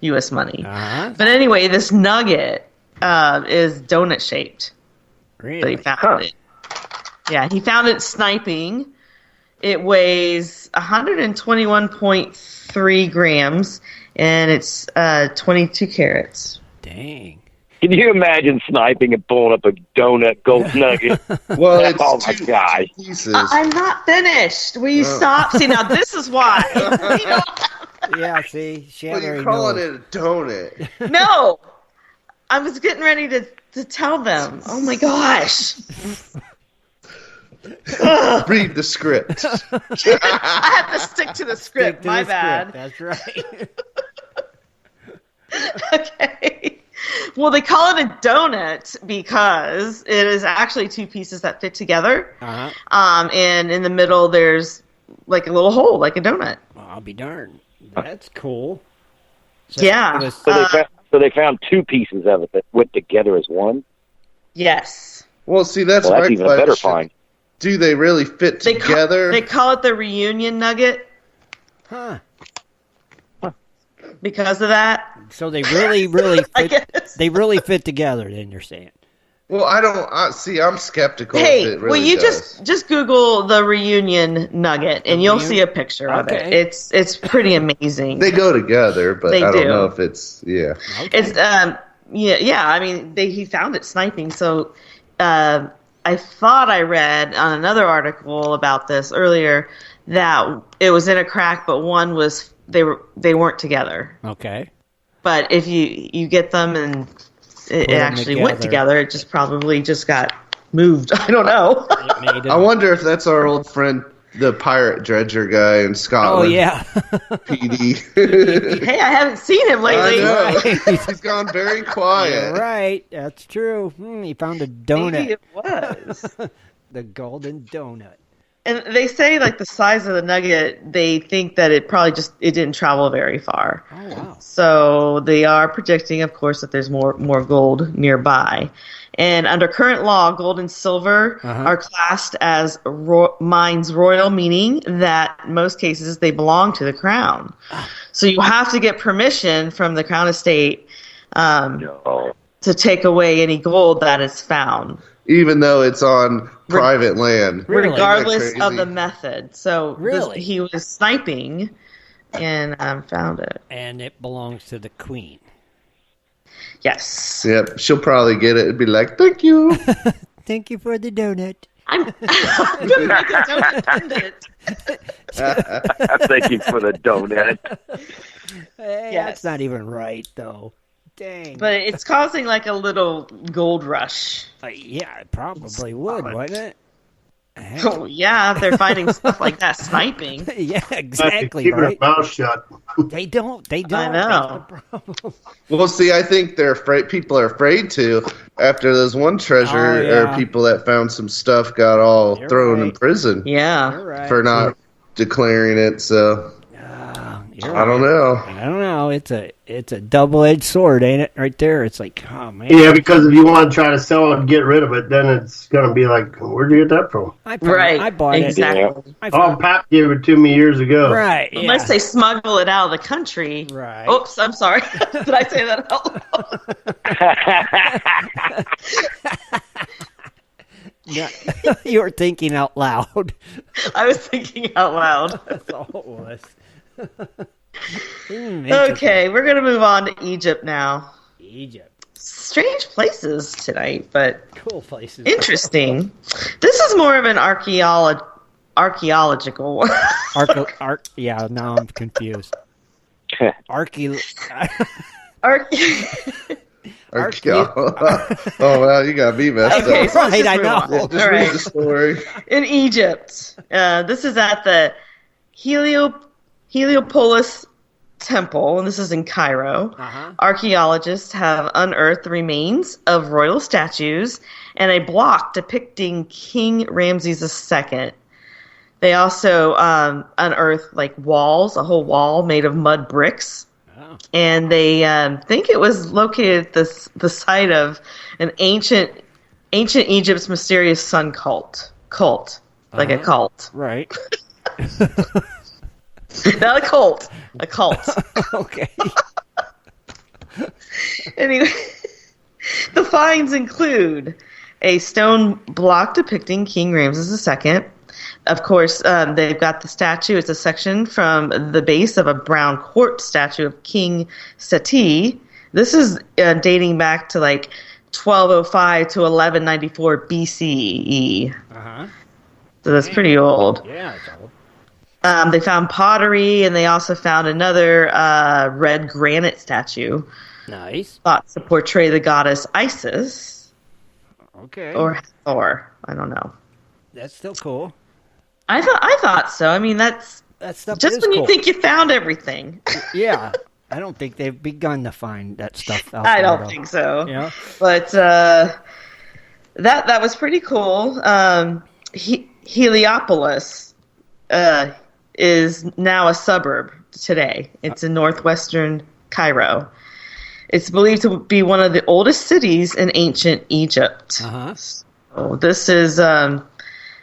U.S. money. Uh-huh. But anyway, this nugget is donut-shaped. Really? So he found it. Yeah, he found it sniping. It weighs 121.3 grams, and it's 22 carats. Dang. Can you imagine sniping and pulling up a donut gold nugget? Well, it's oh my gosh. pieces. I'm not finished. Will you stop? See, now this is why. Yeah, see? Shad Well, you're already calling knows. it a donut. No, I was getting ready to tell them. Oh my gosh. Read the script. I have to stick to the script. Stick to My the bad. script. That's right. Okay. Well, they call it a donut because it is actually two pieces that fit together. Uh-huh. And in the middle, there's like a little hole, like a donut. Well, I'll be darned. That's cool. Yeah. it was- So they found two pieces of it that went together as one? Yes. Well, see, that's Well, that's my even a better question. find. Do they really fit together? They call it the reunion nugget Huh. because of that. So they really, really I fit, guess. they really fit together, then you're saying. Well, I don't see. I'm skeptical. Hey, if it really will you does. just Google the reunion nugget and you'll see a picture of it. Okay. It's pretty amazing. They go together, but They I don't do. know if it's Okay. It's yeah. I mean, he found it sniping. So I thought I read on another article about this earlier that it was in a crack, but one was they weren't together. Okay. But if you get them and it them actually went together. together, it just probably just got moved. I don't know. It made it. I wonder if that's our old friend, the pirate dredger guy in Oh, Scotland. yeah. PD. Hey, I haven't seen him I lately. know. Right. He's gone very quiet. You're right. That's true. He found a Maybe donut. it was. The golden donut. And they say like the size of the nugget, they think that it didn't travel very far. Oh, wow. So they are predicting, of course, that there's more gold nearby. And under current law, gold and silver are classed as mines royal, meaning that in most cases they belong to the crown. So you have to get permission from the crown estate No. to take away any gold that is found, Even though it's on private land. Really? regardless Isn't that of the crazy? method. So Really? he was sniping and found it. And it belongs to the queen. Yes. Yep, she'll probably get it and be like, "Thank you." Thank you for the donut. I'm gonna make a donut pendant. Thank you for the donut. Hey, Yes. That's not even right, though. Dang. But it's causing like a little gold rush. Yeah, it probably would, wouldn't it? Heck. Oh yeah, if they're finding stuff like that sniping. Yeah, exactly, Keep right? their mouth shut. They don't. They don't. I know. That's the problem. Well, see, I think they're afraid. People are afraid to after those one treasure Oh, yeah. or people that found some stuff got all You're thrown in right. prison Yeah. You're right. for not declaring it. So I don't know. I don't know. It's a double-edged sword, ain't it? Right there. It's like, oh man. Yeah, because if you want to try to sell it and get rid of it, then it's going to be like, where'd you get that from? I bought exactly. it. Oh, Pap gave it to me years ago. Right. Yeah. Unless they smuggle it out of the country. Right. Oops, I'm sorry. Did I say that out loud? Yeah. You were thinking out loud. I was thinking out loud. That's all it was. Okay, we're going to move on to Egypt now. Egypt. Strange places tonight, but Cool places. interesting. This is more of an archaeological one. Yeah, now I'm confused. Oh, well, you got me messed Okay, up. so let's Right, just I move know. on. Just All read right. the story. In Egypt, this is at the Heliopolis Temple, and this is in Cairo. Archaeologists have unearthed the remains of royal statues and a block depicting King Ramses II. They also unearthed like walls, a whole wall made of mud bricks. Oh. And they think it was located at the site of an ancient Egypt's mysterious sun cult, like a cult, Right. not a cult, a cult. Okay. Anyway, the finds include a stone block depicting King Ramses II. Of course, they've got the statue. It's a section from the base of a brown quartz statue of King Seti. This is dating back to like 1205 to 1194 BCE. So that's pretty old. Yeah, it's old. They found pottery, and they also found another red granite statue. Nice. Thought to portray the goddess Isis. Okay. Or Thor. I don't know. That's still cool. I thought so. I mean, That stuff just is when cool. you think you found everything. Yeah. I don't think they've begun to find that stuff out I there, don't though. think so. Yeah. But that was pretty cool. Heliopolis is now a suburb today. It's in northwestern Cairo. It's believed to be one of the oldest cities in ancient Egypt. So this is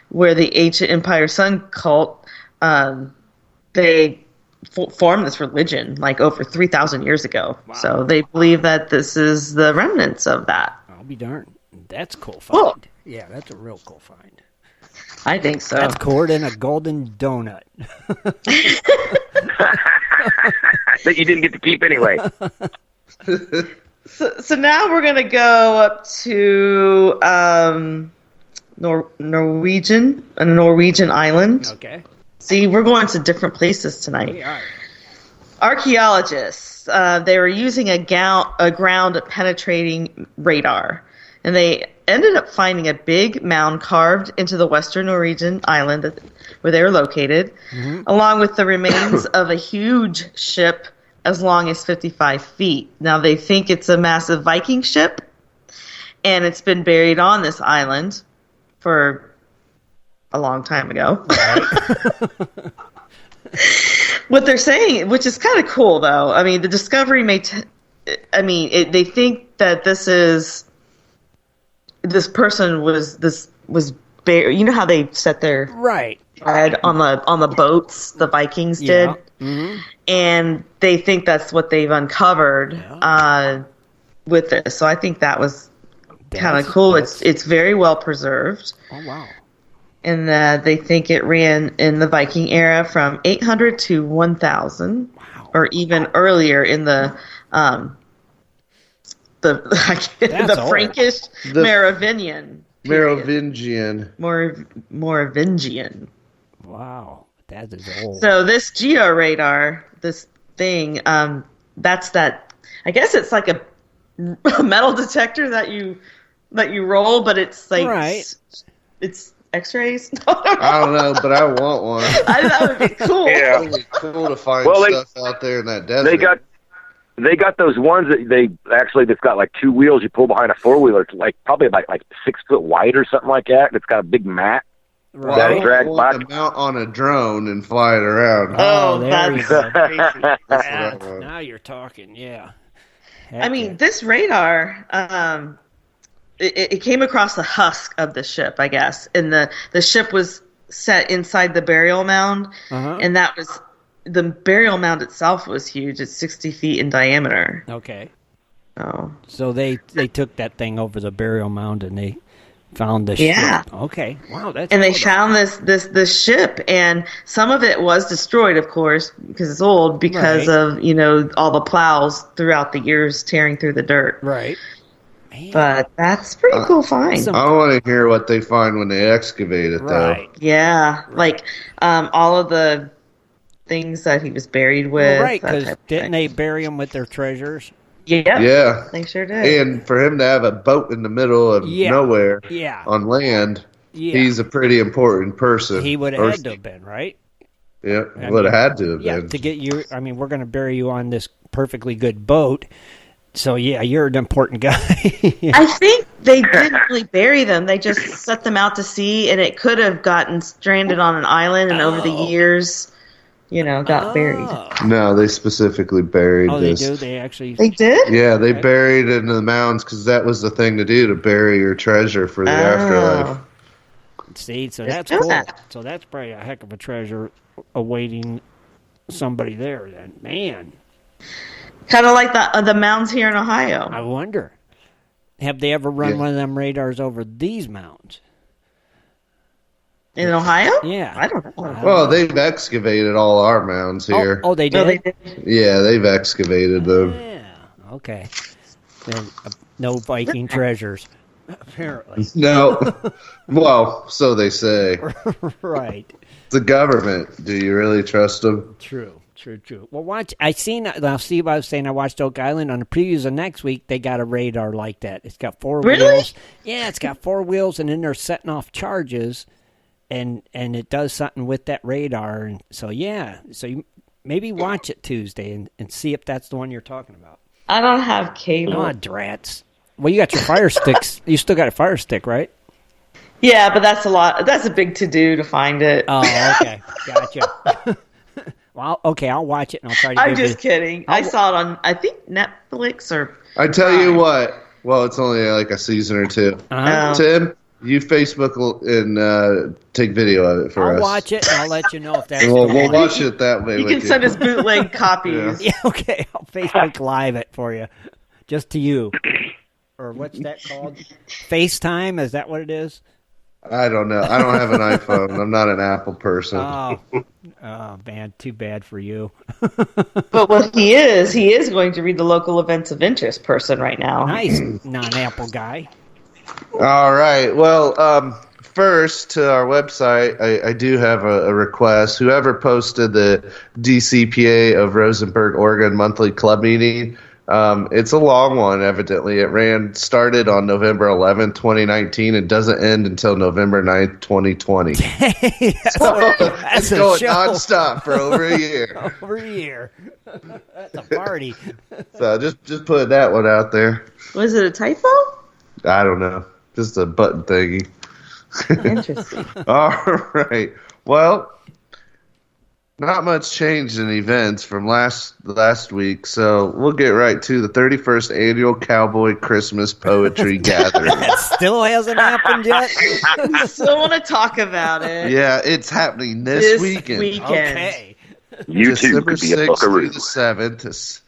where the ancient Empire Sun cult, they formed this religion like over 3,000 years ago. Wow. So they believe that this is the remnants of that. I'll be darned. That's a cool find. Cool. Yeah, that's a real cool find. I think so. That's cooler than a golden donut. That you didn't get to keep anyway. So now we're going to go up to Norwegian island. Okay. See, we're going to different places tonight. We are. Archaeologists, they were using a ground-penetrating radar, and they ended up finding a big mound carved into the western Norwegian island where they were located, along with the remains of a huge ship as long as 55 feet. Now, they think it's a massive Viking ship, and it's been buried on this island for a long time ago. What they're saying, which is kind of cool, though, I mean, the discovery may... they think that this person was buried. You know how they set their head on the boats, the Vikings did? And they think that's what they've uncovered with this. So I think that was kind of cool. It's very well preserved. Oh, wow. And they think it ran in the Viking era from 800 to 1000, or even earlier in the Frankish Merovingian. Merovingian. Wow, that is old. So this georadar, this thing, that's that. I guess it's like a metal detector that you roll, but it's like it's X-rays. I don't know, but I want one. I thought it would be cool. Yeah, it would be cool to find stuff out there in that desert. They got those ones that that's got like two wheels you pull behind a four-wheeler. It's like probably about like 6 foot wide or something like that. And it's got a big mat. Well, That I drag want box. to mount on a drone and fly it around. Oh, there you that's go. crazy. That's what I Yeah, want. now you're talking, yeah. I mean, this radar, it came across the husk of the ship, I guess, and the ship was set inside the burial mound, and that was the burial mound itself was huge. It's 60 feet in diameter. Okay. Oh, So they took that thing over the burial mound and they found the Yeah. ship. Okay. Wow, that's and they cool. found this ship, and some of it was destroyed, of course, because it's old, because Right. of all the plows throughout the years tearing through the dirt. Right. Man. But that's a pretty cool find. some- I want to hear what they find when they excavate it, though. Right. Yeah, like all of the things that he was buried with. Well, right, that because type of didn't thing. they bury him with their treasures? Yeah, Yeah. they sure did. And for him to have a boat in the middle of Yeah. nowhere Yeah. on land, Yeah. he's a pretty important person. He would Or- have had to have been, right? Yeah, I would have mean, had to have Yeah, been. to get you. I mean, we're going to bury you on this perfectly good boat. So, yeah, you're an important guy. I think they didn't really bury them. They just set them out to sea, and it could have gotten stranded on an island, and over the years, got buried. No, they specifically buried Oh, they this. do? They actually... They did? Yeah, they Okay. buried it in the mounds because that was the thing to do, to bury your treasure for the afterlife. See, so Just that's know cool. that. So that's probably a heck of a treasure awaiting somebody there then. Man, Kind of like the mounds here in Ohio. I wonder. Have they ever run Yeah. one of them radars over these mounds? In Ohio? Yeah. I don't know. Well, they've excavated all our mounds here. Oh, they No, did? they did. Yeah, they've excavated them. Yeah, okay. Then, no Viking treasures, apparently. No. Well, so they say. Right. The government. Do you really trust them? True. Well, watch. Now, see what I was saying. I watched Oak Island on the previews of next week. They got a radar like that. It's got four Really? wheels. Yeah, it's got four wheels, and then they're setting off charges, and it does something with that radar. And so, yeah. So you maybe watch it Tuesday and see if that's the one you're talking about. I don't have cable. Oh, drats. Well, you got your fire sticks. You still got a fire stick, right? Yeah, but that's a lot. That's a big to-do to find it. Oh, okay. Gotcha. Well, okay, I'll watch it and I'll try to I'm give just you... kidding. I saw it on, I think, Netflix or... I tell you what. Well, it's only like a season or two. Uh-huh. Tim, you Facebook and take video of it for us. I'll watch it and I'll let you know if that's We'll the one. watch it that way. You with can send us bootleg copies. Yeah, okay. I'll Facebook Live it for you. Just to you. Or what's that called? FaceTime? Is that what it is? I don't know. I don't have an iPhone. I'm not an Apple person. Oh, man. Too bad for you. But what he is going to read the local events of interest person right now. Nice non-Apple guy. All right. Well, first to our website, I do have a request. Whoever posted the DCPA of Rosenberg, Oregon monthly club meeting, it's a long one, evidently. It started on November 11th, 2019, and doesn't end until November 9th, 2020. That's It's a going show. nonstop for over a year. Over a year. That's a party. So just put that one out there. Was it a typo? I don't know. Just a button thingy. Interesting. All right. Well, not much changed in events from last week, so we'll get right to the 31st annual Cowboy Christmas Poetry Gathering. That still hasn't happened yet? I still want to talk about it. Yeah, it's happening this weekend. Okay. You too December could be a 6th buckaroo. through the 7th.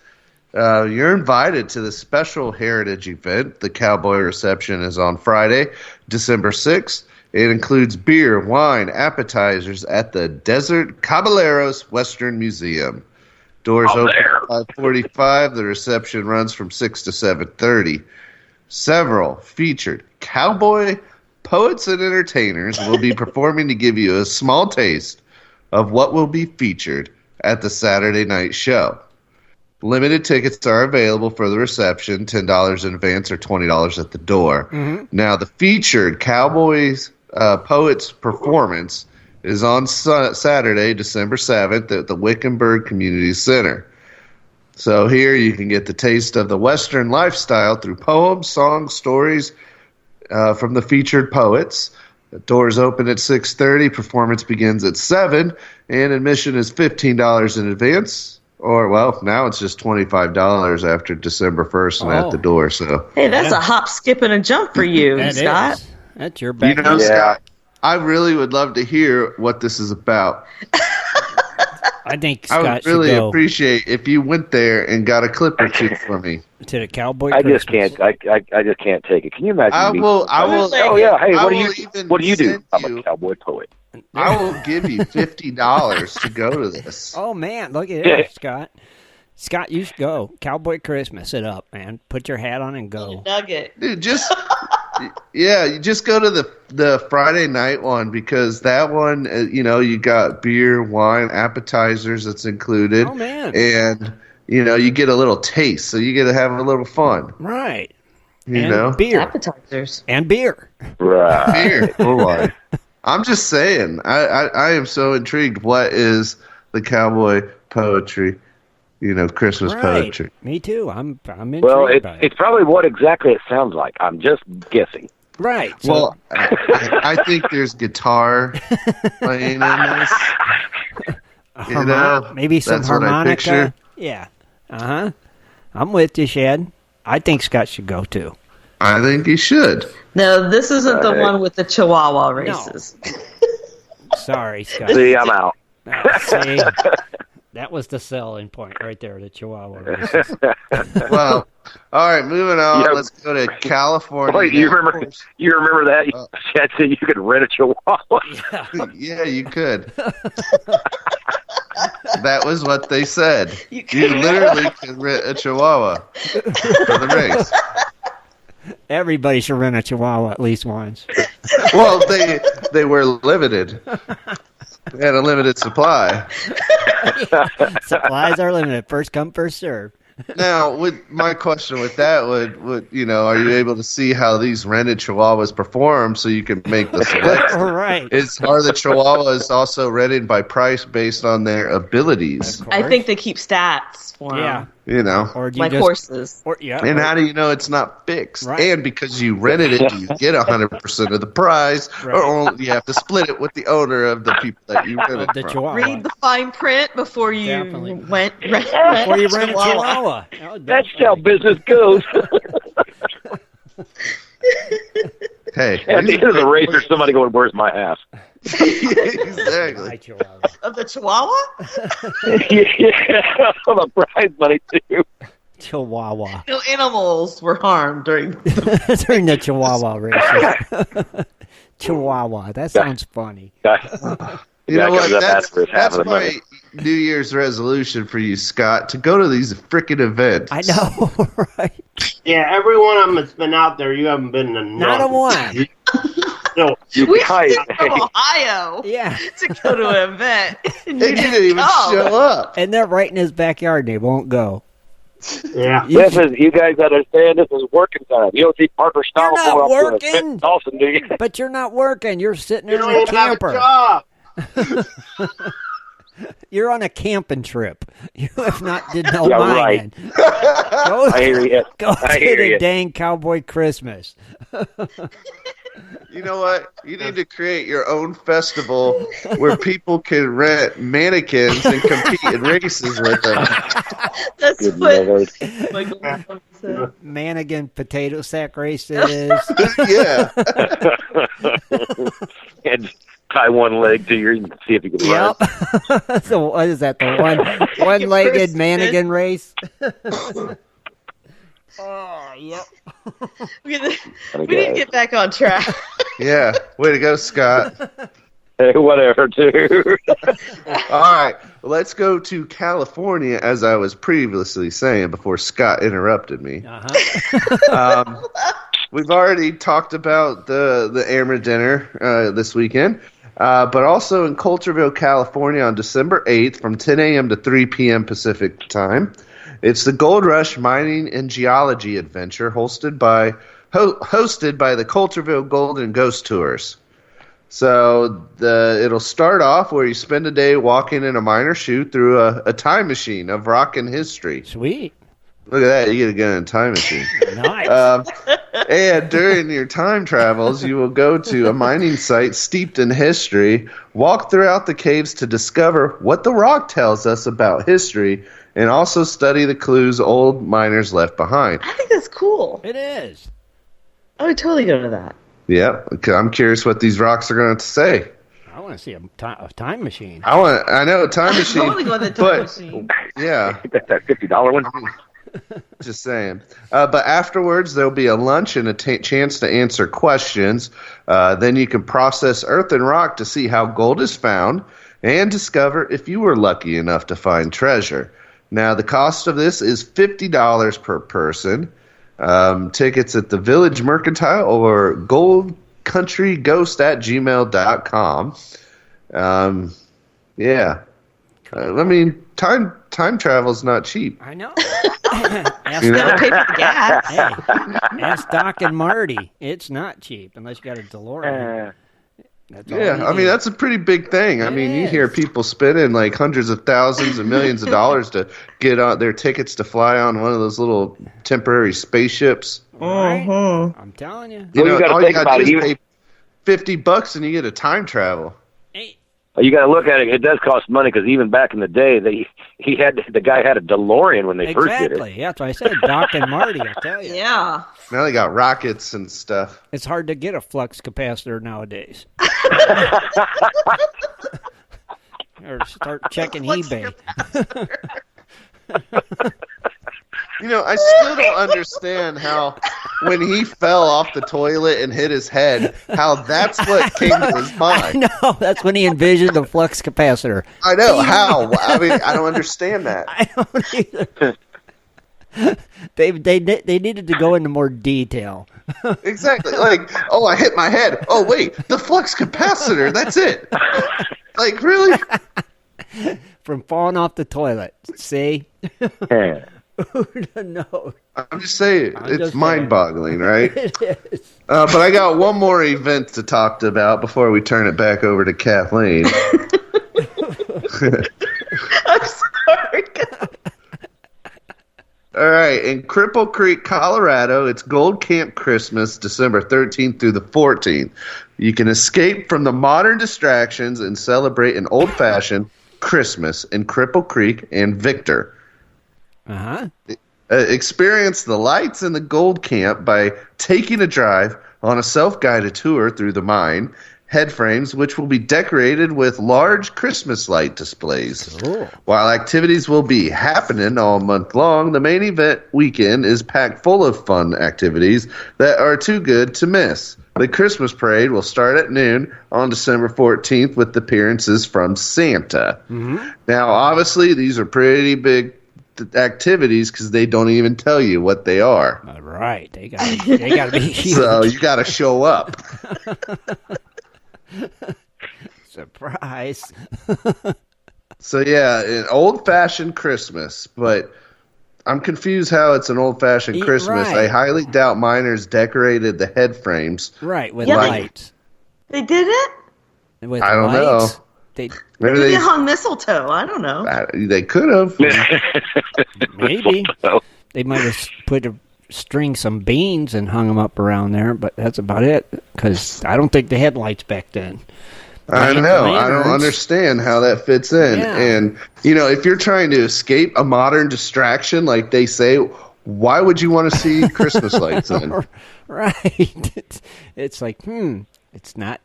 You're invited to the special heritage event. The Cowboy Reception is on Friday, December 6th. It includes beer, wine, appetizers at the Desert Caballeros Western Museum. Doors open at 5:45. The reception runs from 6 to 7:30. Several featured cowboy poets and entertainers will be performing to give you a small taste of what will be featured at the Saturday night show. Limited tickets are available for the reception, $10 in advance or $20 at the door. Mm-hmm. Now, the featured Cowboys Poets performance is on Saturday, December 7th at the Wickenburg Community Center. So here you can get the taste of the Western lifestyle through poems, songs, stories from the featured poets. Doors open at 6:30. Performance begins at 7, and admission is $15 in advance. Or, well, now it's just $25 after December 1st and at the door. So, hey, that's a hop, skip, and a jump for you, That Scott. is. That's your back. Scott, I really would love to hear what this is about. I think I Scott would really should go appreciate if you went there and got a clip or two for me. to the Cowboy I Christmas. just can't. I just can't take it. Can you imagine? I will. Oh yeah. Hey, I what will do you even What do you do? send I'm you- a cowboy poet. I will give you $50 to go to this. Oh, man, look at it, Scott. Scott, you should go. Cowboy Christmas it up, man. Put your hat on and go. Nugget. Dude, you just go to the Friday night one because that one, you got beer, wine, appetizers that's included. Oh, man. And, you get a little taste, so you get to have a little fun. Right. You and know? beer. Appetizers. And beer. Right. Beer. Oh, my. I'm just saying, I am so intrigued. What is the cowboy poetry? Christmas poetry. Me too. I'm intrigued Well, by it. it's probably what exactly it sounds like. I'm just guessing. Right. So, Well, I think there's guitar playing in this. maybe some that's what I harmonica. picture. Yeah. Uh-huh. I'm with you, Shad. I think Scott should go too. I think he should. No, this isn't the one with the Chihuahua races. Sorry, Scott. See, I'm out. See, that was the selling point right there, the Chihuahua races. Well, all right, moving on. Yeah. Let's go to California. Wait, you remember that? Chad said you could rent a Chihuahua. Yeah, you could. That was what they said. You literally could rent a Chihuahua for the race. Everybody should rent a Chihuahua at least once. Well, they were limited. They had a limited supply. Supplies are limited. First come, first serve. Now, my question with that would are you able to see how these rented Chihuahuas perform so you can make the selection? All right. Are the Chihuahuas also rented by price based on their abilities? I think they keep stats for Yeah. Or do you like just, horses. Or, yeah. And how do you know it's not fixed? Right. And because you rented it, do you get 100% of the prize, Right. or only you have to split it with the owner of the people that you rented the from? Chihuahua. Read the fine print before you Definitely. rent Before you a rent a Chihuahua. Oh, That's how business goes. Hey, At the end of the race, there's somebody going, "Where's my ass?" exactly. My Chihuahua. Of the Chihuahua? Yeah, the prize money too. Chihuahua. No animals were harmed during During the Chihuahua races. Chihuahua. That sounds funny. You know what? That's half of the my money. New Year's resolution for you, Scott, to go to these freaking events. I know, right? Yeah, every one of them that's been out there, you haven't been to Not a none. one. No, We guys, flew from Ohio Yeah. to go to an event. And They you didn't even go. show up. And they're right in his backyard and they won't go. yeah. You guys understand this is working time. You don't see Parker You're Stahl not going up to working. the fifth Dawson, do you? But you're not working. You're sitting You in don't a even have a camper. job. You're on a camping trip. You have not did no Yeah, mining. Go, I hear you. go I to hear the you. dang Cowboy Christmas. You know what? You need to create your own festival where people can rent mannequins and compete in races with them. That's Good what Lord. Michael said. Mannequin potato sack races. Yeah. And tie one leg to your, see if you can run. Yep. So what is that? The one-legged mannequin race? Oh, yep. We need to get back on track. Yeah. Way to go, Scott. Hey, whatever, too. All right. Let's go to California, as I was previously saying before Scott interrupted me. We've already talked about the Airman Dinner this weekend, but also in Coulterville, California on December 8th from 10 a.m. to 3 p.m. Pacific time. It's the Gold Rush Mining and Geology Adventure hosted by the Coulterville Gold and Ghost Tours. So it'll start off where you spend a day walking in a miner chute through a time machine of rock and history. Sweet. Look at that. You get to go in a time machine. Nice. And during your time travels, you will go to a mining site steeped in history, walk throughout the caves to discover what the rock tells us about history, and also study the clues old miners left behind. I think that's cool. It is. I would totally go to that. Yeah, I'm curious what these rocks are going to say. I want to see a time machine. I know a time machine. I'm totally going to the time machine. Yeah. That's that $50 one. Just saying. But afterwards, there'll be a lunch and a chance to answer questions. Then you can process earth and rock to see how gold is found and discover if you were lucky enough to find treasure. Now, the cost of this is $50 per person. Tickets at the Village Mercantile or goldcountryghost@gmail.com. Yeah. I mean, time travel's not cheap. I know. You gotta pay for the gas. Hey, ask Doc and Marty. It's not cheap unless you got a DeLorean. That's all Yeah, I mean, that's a pretty big thing. I mean, you hear people spending like hundreds of thousands and millions of dollars to get their tickets to fly on one of those little temporary spaceships. Mm-hmm. I'm telling you. You know, you gotta all think you about got to do it. is pay $50 and you get a time travel. Hey, You got to look at it. It does cost money because even back in the day, the guy had a DeLorean when they first did it. exactly. Yeah, that's what I said. Doc and Marty, I tell you. Yeah. Now they got rockets and stuff. It's hard to get a flux capacitor nowadays. Or start checking eBay. You know, I still don't understand how when he fell off the toilet and hit his head, how that's what came to his mind. No, that's when he envisioned the flux capacitor. I know how. I mean, I don't understand that. I don't either. They needed to go into more detail. Exactly. Like, oh, I hit my head. Oh, wait, the flux capacitor. That's it. Like, really? From falling off the toilet. See? Yeah. Who'd have known? I'm just saying, I'm it's just saying. mind-boggling, right? It is. But I got one more event to talk about before we turn it back over to Kathleen. I'm sorry. All right, in Cripple Creek, Colorado, it's Gold Camp Christmas, December 13th through the 14th. You can escape from the modern distractions and celebrate an old-fashioned Christmas in Cripple Creek and Victor. Uh-huh. Experience the lights in the Gold Camp by taking a drive on a self-guided tour through the mine headframes, which will be decorated with large Christmas light displays. Cool. While activities will be happening all month long, the main event weekend is packed full of fun activities that are too good to miss. The Christmas parade will start at noon on December 14th with appearances from Santa. Mm-hmm. Now, obviously, these are pretty big activities because they don't even tell you what they are. All right. They gotta be huge. So you got to show up. Surprise. So yeah, an old-fashioned Christmas, but I'm confused how it's an old-fashioned Christmas. Right. I highly doubt miners decorated the head frames. Right, with Yeah, lights. They did it? With I don't lights? know. They Maybe Maybe they they hung mistletoe. I don't know. they could have. maybe they might have string some beans and hung them up around there, but that's about it. Because I don't think they had lights back then. I know. I don't Lanterns. understand how that fits in. Yeah. And, you know, if you're trying to escape a modern distraction, like they say, why would you want to see Christmas lights then? Right. It's like, it's not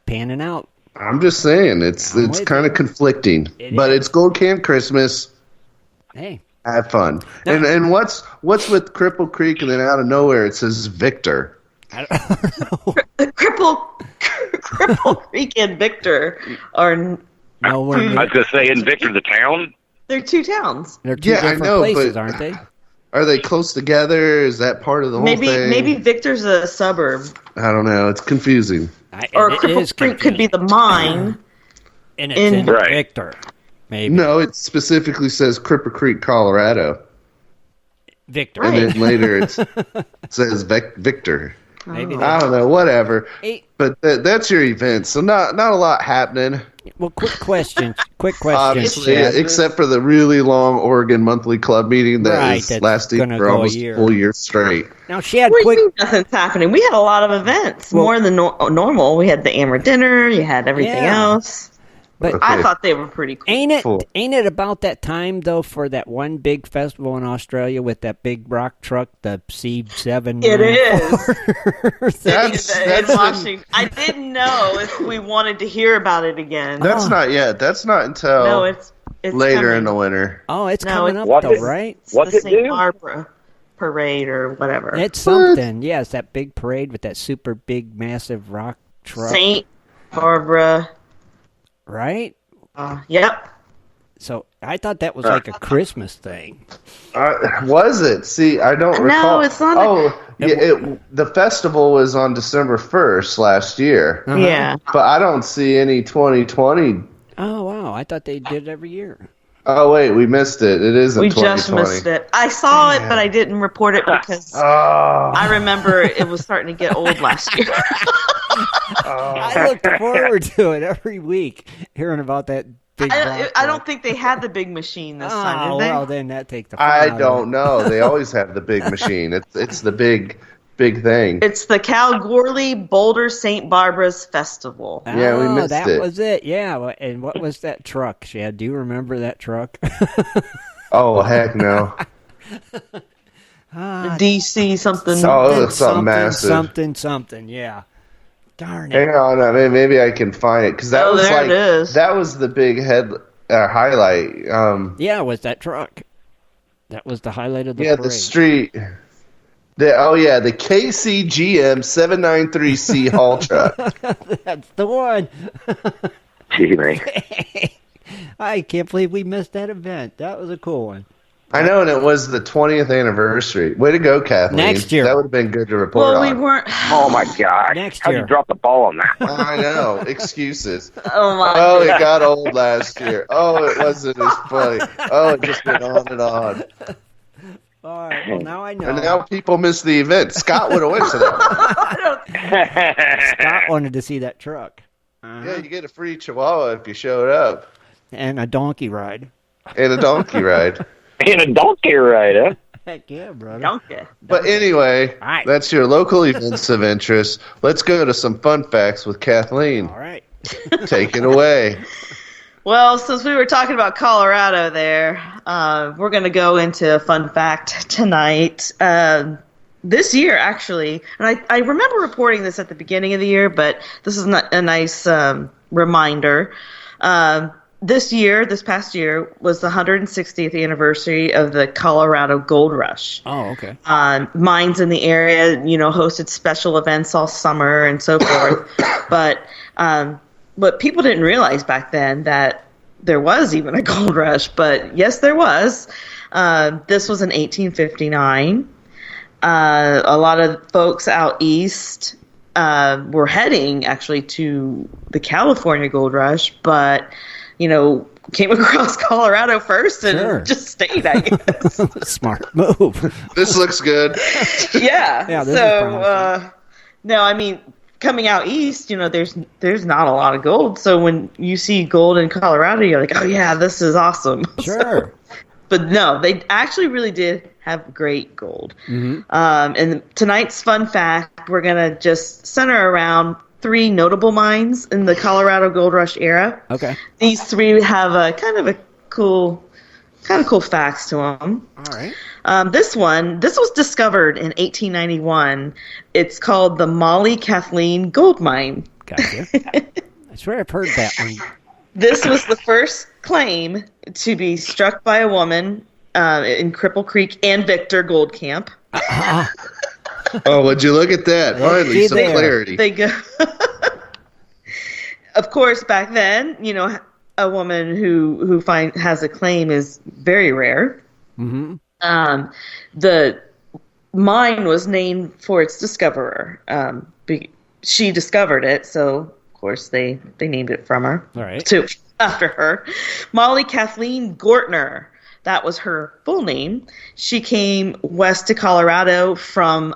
panning out. I'm just saying, it's with kind of conflicting. But is. it's Gold Camp Christmas. Hey. Have fun. And what's with Cripple Creek and then out of nowhere it says Victor? I don't know. Cripple Creek and Victor are Nowhere I near. was going to say, in Victor, the town? they're two towns. They're two Yeah, I different know, places, but- aren't they? Are they close together? Is that part of the whole thing? Maybe Victor's a suburb, I don't know. It's confusing. or It Cripple is Creek could be the mine. and it's in Right. Victor. Maybe. No, it specifically says Cripple Creek, Colorado. Victor. Right. And then later it says Victor. Maybe I don't know, whatever. Hey. But that's your event, so not a lot happening. Well, quick question, Obviously, Shad. except for the really long Oregon monthly club meeting that is that's lasting gonna for go a almost year. a full year straight. Now, Shad, What do quick. you mean nothing's happening? We had a lot of events, more than normal. We had the Amber dinner. You had everything else. But I thought they were pretty cool. Ain't it about that time though for that one big festival in Australia with that big rock truck, the C7? It is. That's in Washington. I didn't know if we wanted to hear about it again. That's not yet. That's not until No, it's later coming. in the winter. Oh, it's No, coming it's- up though, right? It's What's the it St. do? Barbara parade or whatever. It's something. Yeah, it's that big parade with that super big, massive rock truck. St. Barbara. Right? Yep. So I thought that was like a Christmas thing. Was it? See, I don't recall. No, it's not. The festival was on December 1st last year. Uh-huh. Yeah. But I don't see any 2020. Oh, wow. I thought they did it every year. Oh, wait, we missed it. It isn't We 2020. just missed it. I saw it, but I didn't report it because I remember it was starting to get old last year. I looked forward to it every week, hearing about that big rock I truck. don't think they had the big machine this Oh, time, did they? well, then that takes the fun I out of don't it. know. They always have the big machine. It's the big thing. It's the Kalgoorlie Boulder St. Barbara's Festival. Yeah, we Oh, missed that it. was it. Yeah, and what was that truck, Shad? Do you remember that truck? Oh, heck no. The DC something. Oh, it was something massive. Something, yeah. Darn Hang it. on, maybe I can find it because that Oh, was there like it is. that was the big highlight. Yeah, it was that truck. That was the highlight of the Yeah, parade. the street. The KCGM 793C haul truck. That's the one. Gee, man. I can't believe we missed that event. That was a cool one. I know, and it was the 20th anniversary. Way to go, Kathleen. Next year. That would have been good to report Well, on. we weren't. Oh, my God. Next How'd year. you drop the ball on that? I know. Excuses. Oh my. Oh, it got old last year. Oh, it wasn't as funny. Oh, it just went on and on. All right, well, now I know. And now people miss the event. Scott would have went to that. Scott wanted to see that truck. Yeah, you get a free chihuahua if you showed up. And a donkey ride. And a donkey ride. And a donkey ride, huh? Heck yeah, brother. Donkey. But anyway, All right. that's your local events of interest. Let's go to some fun facts with Kathleen. All right. Take it away. Well, since we were talking about Colorado there, we're going to go into a fun fact tonight. This year, actually, and I remember reporting this at the beginning of the year, but this is not a nice reminder. This past year, was the 160th anniversary of the Colorado Gold Rush. Oh, okay. Mines in the area, hosted special events all summer and so forth. But people didn't realize back then that there was even a gold rush. But yes, there was. This was in 1859. A lot of folks out east were heading actually to the California Gold Rush, but came across Colorado first and just stayed, I guess. Smart move. This looks good. Yeah. this is promising. No, I mean, coming out east, there's not a lot of gold. So when you see gold in Colorado, you're like, oh yeah, this is awesome. Sure. But no, they actually really did have great gold. Mm-hmm. And tonight's fun fact, we're going to just center around 3 notable mines in the Colorado Gold Rush era. Okay. These 3 have a kind of cool facts to them. All right. This was discovered in 1891. It's called the Molly Kathleen Gold Mine. Gotcha. I swear I've heard that one. This was the first claim to be struck by a woman in Cripple Creek and Victor Gold Camp. Oh, would you look at that? Finally, some clarity. They go. Of course, back then, a woman who has a claim is very rare. Mm-hmm. The mine was named for its discoverer. She discovered it, so of course they named it from her. All right. After her, Molly Kathleen Gortner. That was her full name. She came west to Colorado from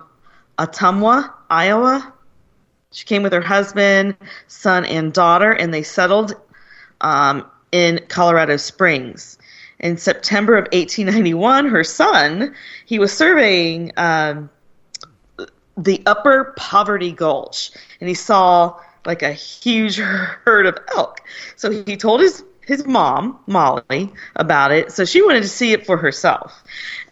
Ottumwa, Iowa. She came with her husband, son, and daughter, and they settled in Colorado Springs. In September of 1891, her son, he was surveying the upper Poverty Gulch, and he saw like a huge herd of elk. So he told his mom, Molly, about it. So she wanted to see it for herself.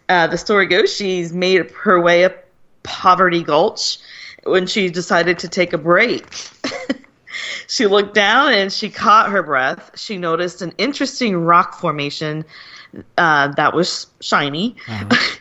The story goes she's made her way up Poverty Gulch when she decided to take a break. She looked down and she caught her breath. She noticed an interesting rock formation that was shiny. Uh-huh.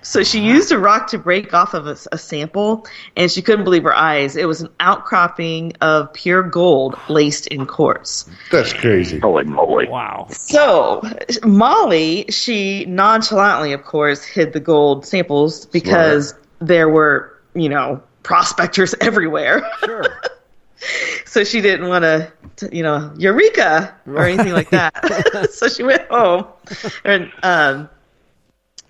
So she used a rock to break off of a sample, and she couldn't believe her eyes. It was an outcropping of pure gold laced in quartz. That's crazy. Holy moly. Wow. So Molly, she nonchalantly, of course, hid the gold samples because there were, prospectors everywhere. Sure. So she didn't want to, Eureka or anything like that. So she went home. And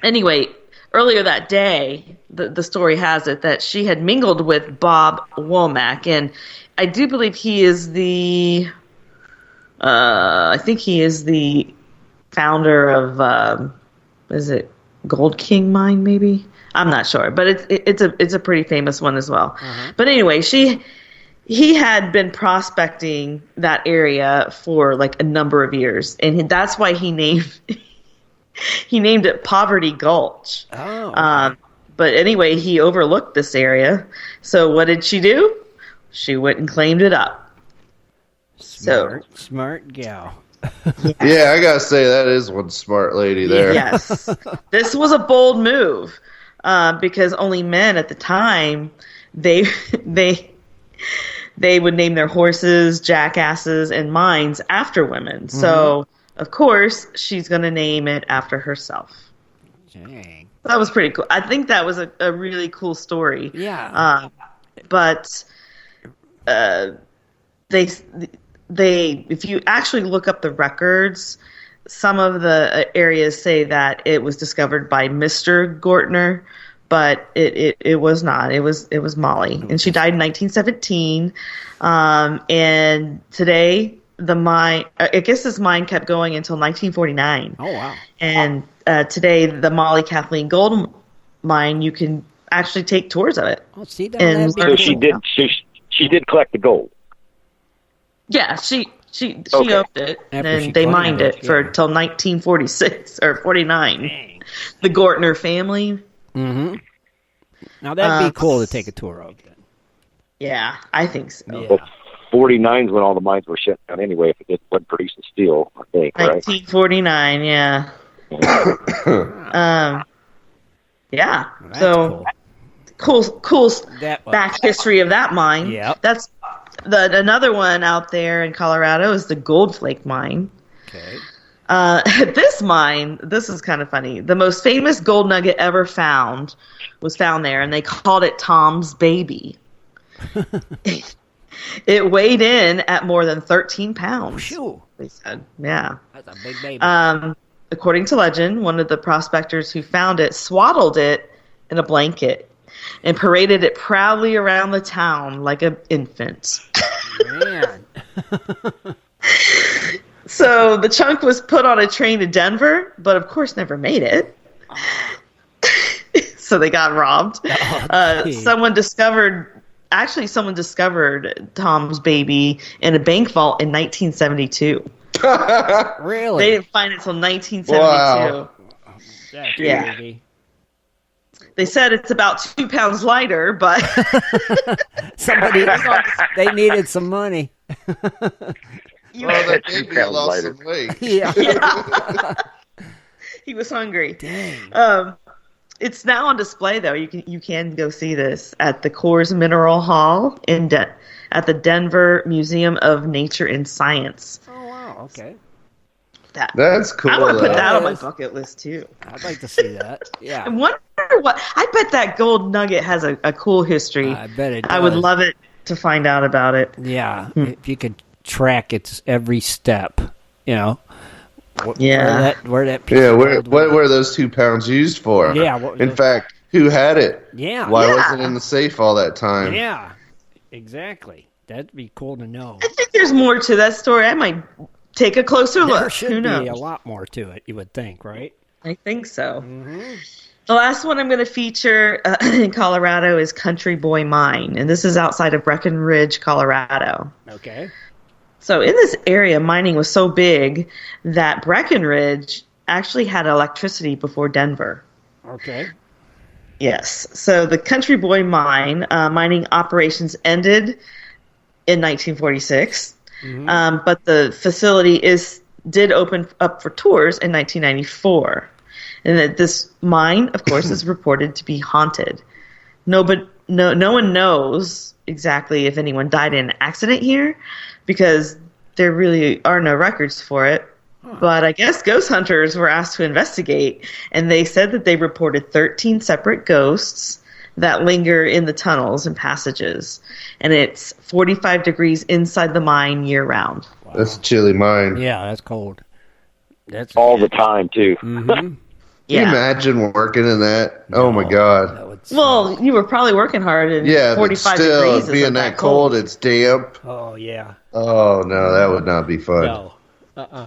anyway, earlier that day, the story has it that she had mingled with Bob Womack, and I do believe he is the, I think he is the founder of, is it Gold King Mine? Maybe, I'm not sure, but it's a pretty famous one as well. Uh-huh. But anyway, he had been prospecting that area for like a number of years, and that's why he named it Poverty Gulch. Oh. But anyway, he overlooked this area. So what did she do? She went and claimed it up. Smart gal. Yeah, I gotta say that is one smart lady there. Yes, this was a bold move because only men at the time they would name their horses, jackasses, and mines after women. Mm-hmm. So, of course, she's going to name it after herself. Dang. That was pretty cool. I think that was a really cool story. Yeah. But they, if you actually look up the records, some of the areas say that it was discovered by Mr. Gortner, but it was not. It was Molly, and she died in 1917. And today the mine, I guess this mine kept going until 1949. Oh wow! And today the Molly Kathleen Gold Mine, you can actually take tours of it. Oh, see that? And so she did collect the gold. Yeah, she owned it, and they mined it for till 1946 or 49. Dang. The Gortner family. Mm-hmm. Now that'd be cool to take a tour of. Then. Yeah, I think so. Yeah. Well, 49's when all the mines were shut down anyway. If it wasn't producing steel, I think. 1949, yeah. Yeah. Well, so cool back history of that mine. Yep. That's another one out there in Colorado is the Gold Flake Mine. Okay. This mine, this is kind of funny. The most famous gold nugget ever found was found there, and they called it Tom's Baby. It weighed in at more than 13 pounds. Phew. They said, yeah. That's a big baby. According to legend, one of the prospectors who found it swaddled it in a blanket and paraded it proudly around the town like an infant. Man. So the chunk was put on a train to Denver, but of course never made it. So they got robbed. Someone discovered Tom's Baby in a bank vault in 1972. Really? They didn't find it until 1972. Wow. That's yeah. crazy. They said it's about 2 pounds lighter, but they needed some money. That baby lost some weight. Yeah. He was hungry. Dang. It's now on display, though. You can go see this at the Coors Mineral Hall at the Denver Museum of Nature and Science. Oh wow! Okay. That's cool. I want to put that on my bucket list too. I'd like to see that. Yeah. I wonder what. I bet that gold nugget has a cool history. I bet it does. I would love it to find out about it. Yeah, if you could track its every step, Yeah. where that piece what were those 2 pounds used for? Yeah. In fact, Who had it? Yeah. Why wasn't it in the safe all that time? Yeah, exactly. That'd be cool to know. I think there's more to that story. I might take a closer look. There should Who knows? be a lot more to it, you would think, right? I think so. Mm-hmm. The last one I'm going to feature in Colorado is Country Boy Mine, and this is outside of Breckenridge, Colorado. Okay. So in this area, mining was so big that Breckenridge actually had electricity before Denver. Okay. Yes. So the Country Boy Mine, mining operations ended in 1946, but the facility did open up for tours in 1994. And that this mine, of course, is reported to be haunted. No one knows exactly if anyone died in an accident here, because there really are no records for it. But I guess ghost hunters were asked to investigate, and they said that they reported 13 separate ghosts that linger in the tunnels and passages. And it's 45 degrees inside the mine year-round. Wow. That's a chilly mine. Yeah, that's cold. That's all the time, too. Mm-hmm. Can you imagine working in that? No, oh my God. Well, you were probably working hard and 45 but still, degrees being that cold, it's damp. Oh, yeah. Oh, no, that would not be fun. No.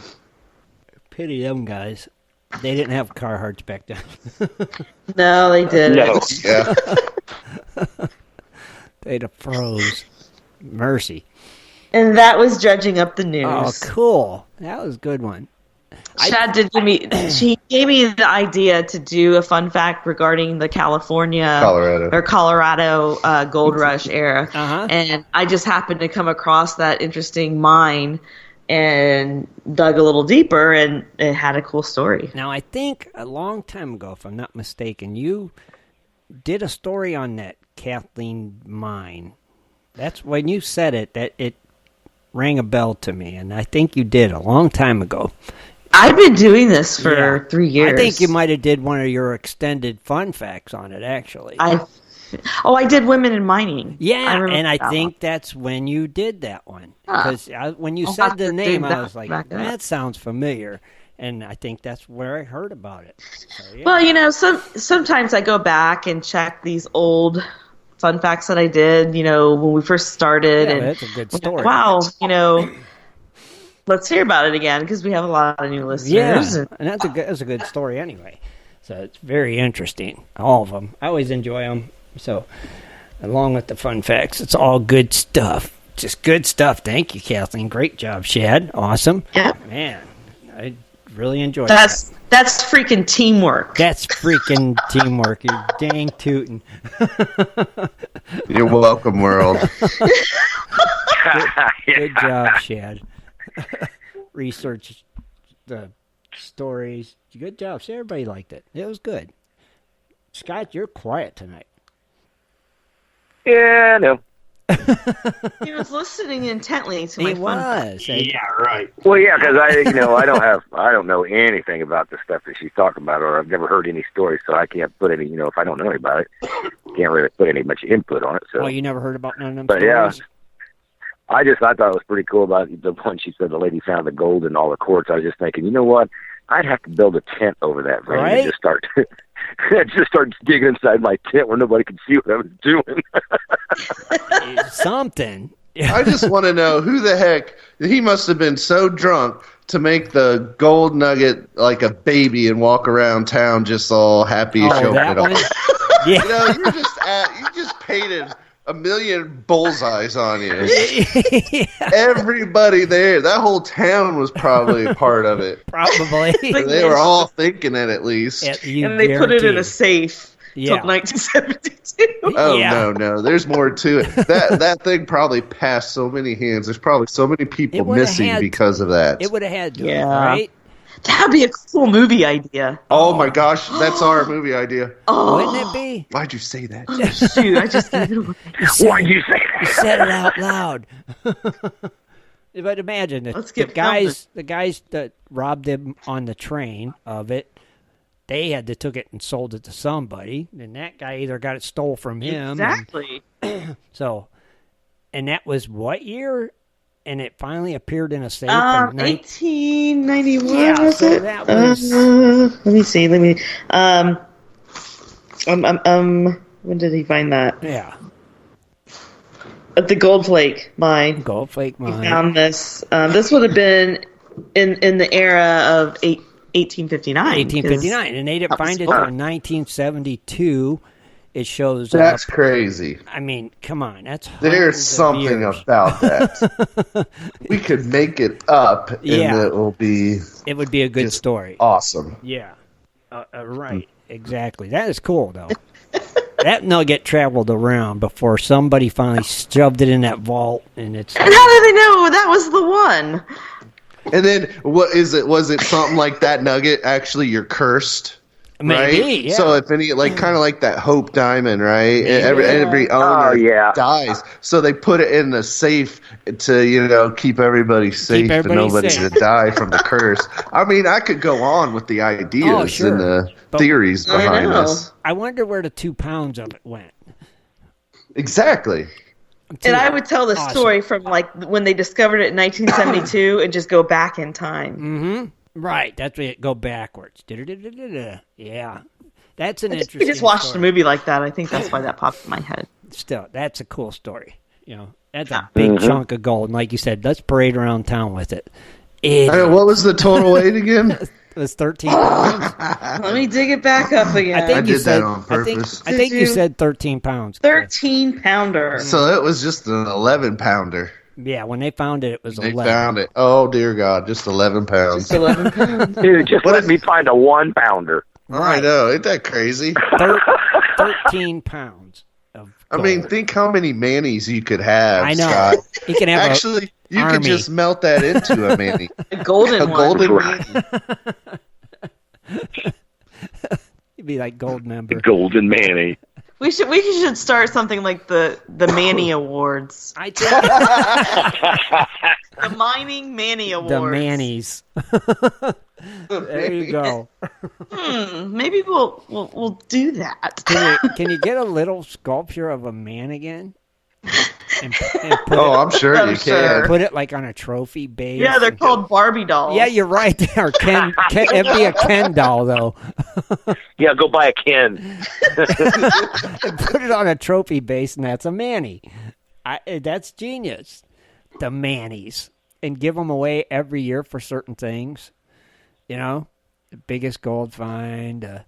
Pity them guys. They didn't have Carhartts back then. No, they didn't. No. Yeah. They'd have froze. Mercy. And that was Judging Up the News. Oh, cool. That was a good one. Shad she gave me the idea to do a fun fact regarding the Colorado gold rush era. And I just happened to come across that interesting mine and dug a little deeper, and it had a cool story. Now, I think a long time ago, if I'm not mistaken, you did a story on that Kathleen mine. That's when you said it, that it rang a bell to me, and I think you did a long time ago. I've been doing this for 3 years. I think you might have did one of your extended fun facts on it, actually. I did Women in Mining. Yeah, and I think that's when you did that one. Because when you said the name, I was like, that sounds familiar. And I think that's where I heard about it. So, yeah. Well, sometimes I go back and check these old fun facts that I did, when we first started. Yeah, and that's a good story. Wow, let's hear about it again, because we have a lot of new listeners. Yeah, and that's a good story anyway. So it's very interesting, all of them. I always enjoy them. So along with the fun facts, it's all good stuff. Just good stuff. Thank you, Kathleen. Great job, Shad. Awesome. Yeah. Man, I really enjoyed that. That's freaking teamwork. That's freaking teamwork. You dang tootin'. You're welcome, world. Good job, Shad. Research the stories. Good job. See, everybody liked it. It was good. Scott, you're quiet tonight. Yeah, no. He was listening intently to my He fun was. Yeah, right. Well, yeah, because I don't know anything about the stuff that she's talking about, or I've never heard any stories, so I can't put any, if I don't know any about it, can't really put any much input on it. So. Oh, you never heard about none of them but stories? Yeah. I thought it was pretty cool about the one she said the lady found the gold in all the quartz. I was just thinking, you know what? I'd have to build a tent over that thing and just start digging inside my tent where nobody could see what I was doing. Something. I just want to know who the heck, he must have been so drunk to make the gold nugget like a baby and walk around town just all happy and showing it off. Yeah. You just painted a million bullseyes on you. Yeah. Everybody there, that whole town was probably a part of it. Probably. They were all thinking it at least. and they put it in a safe until 1972. Oh, no. There's more to it. That thing probably passed so many hands. There's probably so many people missing because of that. It would have had to, right? That'd be a cool movie idea. Oh my gosh, that's our movie idea. Oh. Wouldn't it be? Why'd you say that? Oh, shoot, I just gave it away. Why'd you say that? You said it out loud. But imagine the guys that robbed him on the train of it, they had to took it and sold it to somebody, and that guy either got it stole from him. Exactly. And that was what year? And it finally appeared in a safe in 1891. Yeah, so that was. Let me see. When did he find that? Yeah. At the Gold Flake mine. Gold Flake mine. He found this. This would have been in the era of 1859. 1859, and they didn't find it until 1972. It shows That's up. Crazy. I mean, come on. That's There's something about that. We could make it up, and it will be... It would be a good story. Awesome. Yeah. Right. Exactly. That is cool, though. That nugget traveled around before somebody finally shoved it in that vault, and it's... And how did they know that was the one? And then, what is it? Was it something like that nugget? Actually, you're cursed, Maybe, right? yeah. So if any, kind of like that Hope Diamond, right? Every owner dies, so they put it in a safe to keep everybody safe and nobody to die from the curse. I mean, I could go on with the ideas and the theories behind this. I wonder where the 2 pounds of it went. Exactly. And I would tell the story from when they discovered it in 1972 and just go back in time. Mm-hmm. Right. That's where it go backwards. Yeah. That's an interesting We just watched story. a movie like that. I think that's why that popped in my head. Still, that's a cool story. That's a big chunk of gold. And like you said, let's parade around town with it. What was the total weight again? It was 13 pounds. Let me dig it back up again. I think I did that on purpose. I think you said 13 pounds. 13-pounder. So it was just an 11-pounder. Yeah, when they found it, it was 11. They found it. Oh, dear God, just 11 pounds. Just 11 pounds. Dude, just let me find a 1-pounder. I know. Ain't that crazy? 13 pounds of gold. I mean, think how many Mannies you could have, I know. Scott. You can have Actually, you could just melt that into a Manny. A golden one. Manny. You'd be like gold member. The Golden Manny. We should start something like the Manny Awards. I think The Mining Manny Awards. the Mannies. There you go. Maybe we'll do that. Can you get a little sculpture of a man again? And put I'm sure you can. Put it like on a trophy base. Yeah, they're called Barbie dolls. Yeah, you're right. They are Ken. It'd be a Ken doll though. Yeah, go buy a Ken. And put it on a trophy base, and that's a Manny. That's genius. The Mannies, and give them away every year for certain things. The biggest gold find,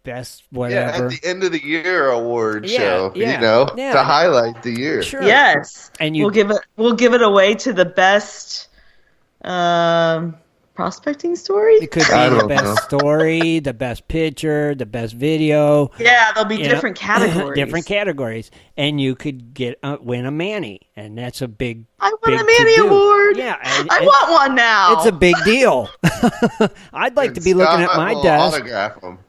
best whatever. At the end of the year award show, to highlight the year. Sure. Yes, and we'll give it away to the best prospecting story. It could be the best story, the best picture, the best video. Yeah, there'll be different categories. Different categories, and you could win a Manny, and that's a big. I won a Manny award. Yeah, I want one now. It's a big deal. I'd like to be looking at my desk. Autograph them.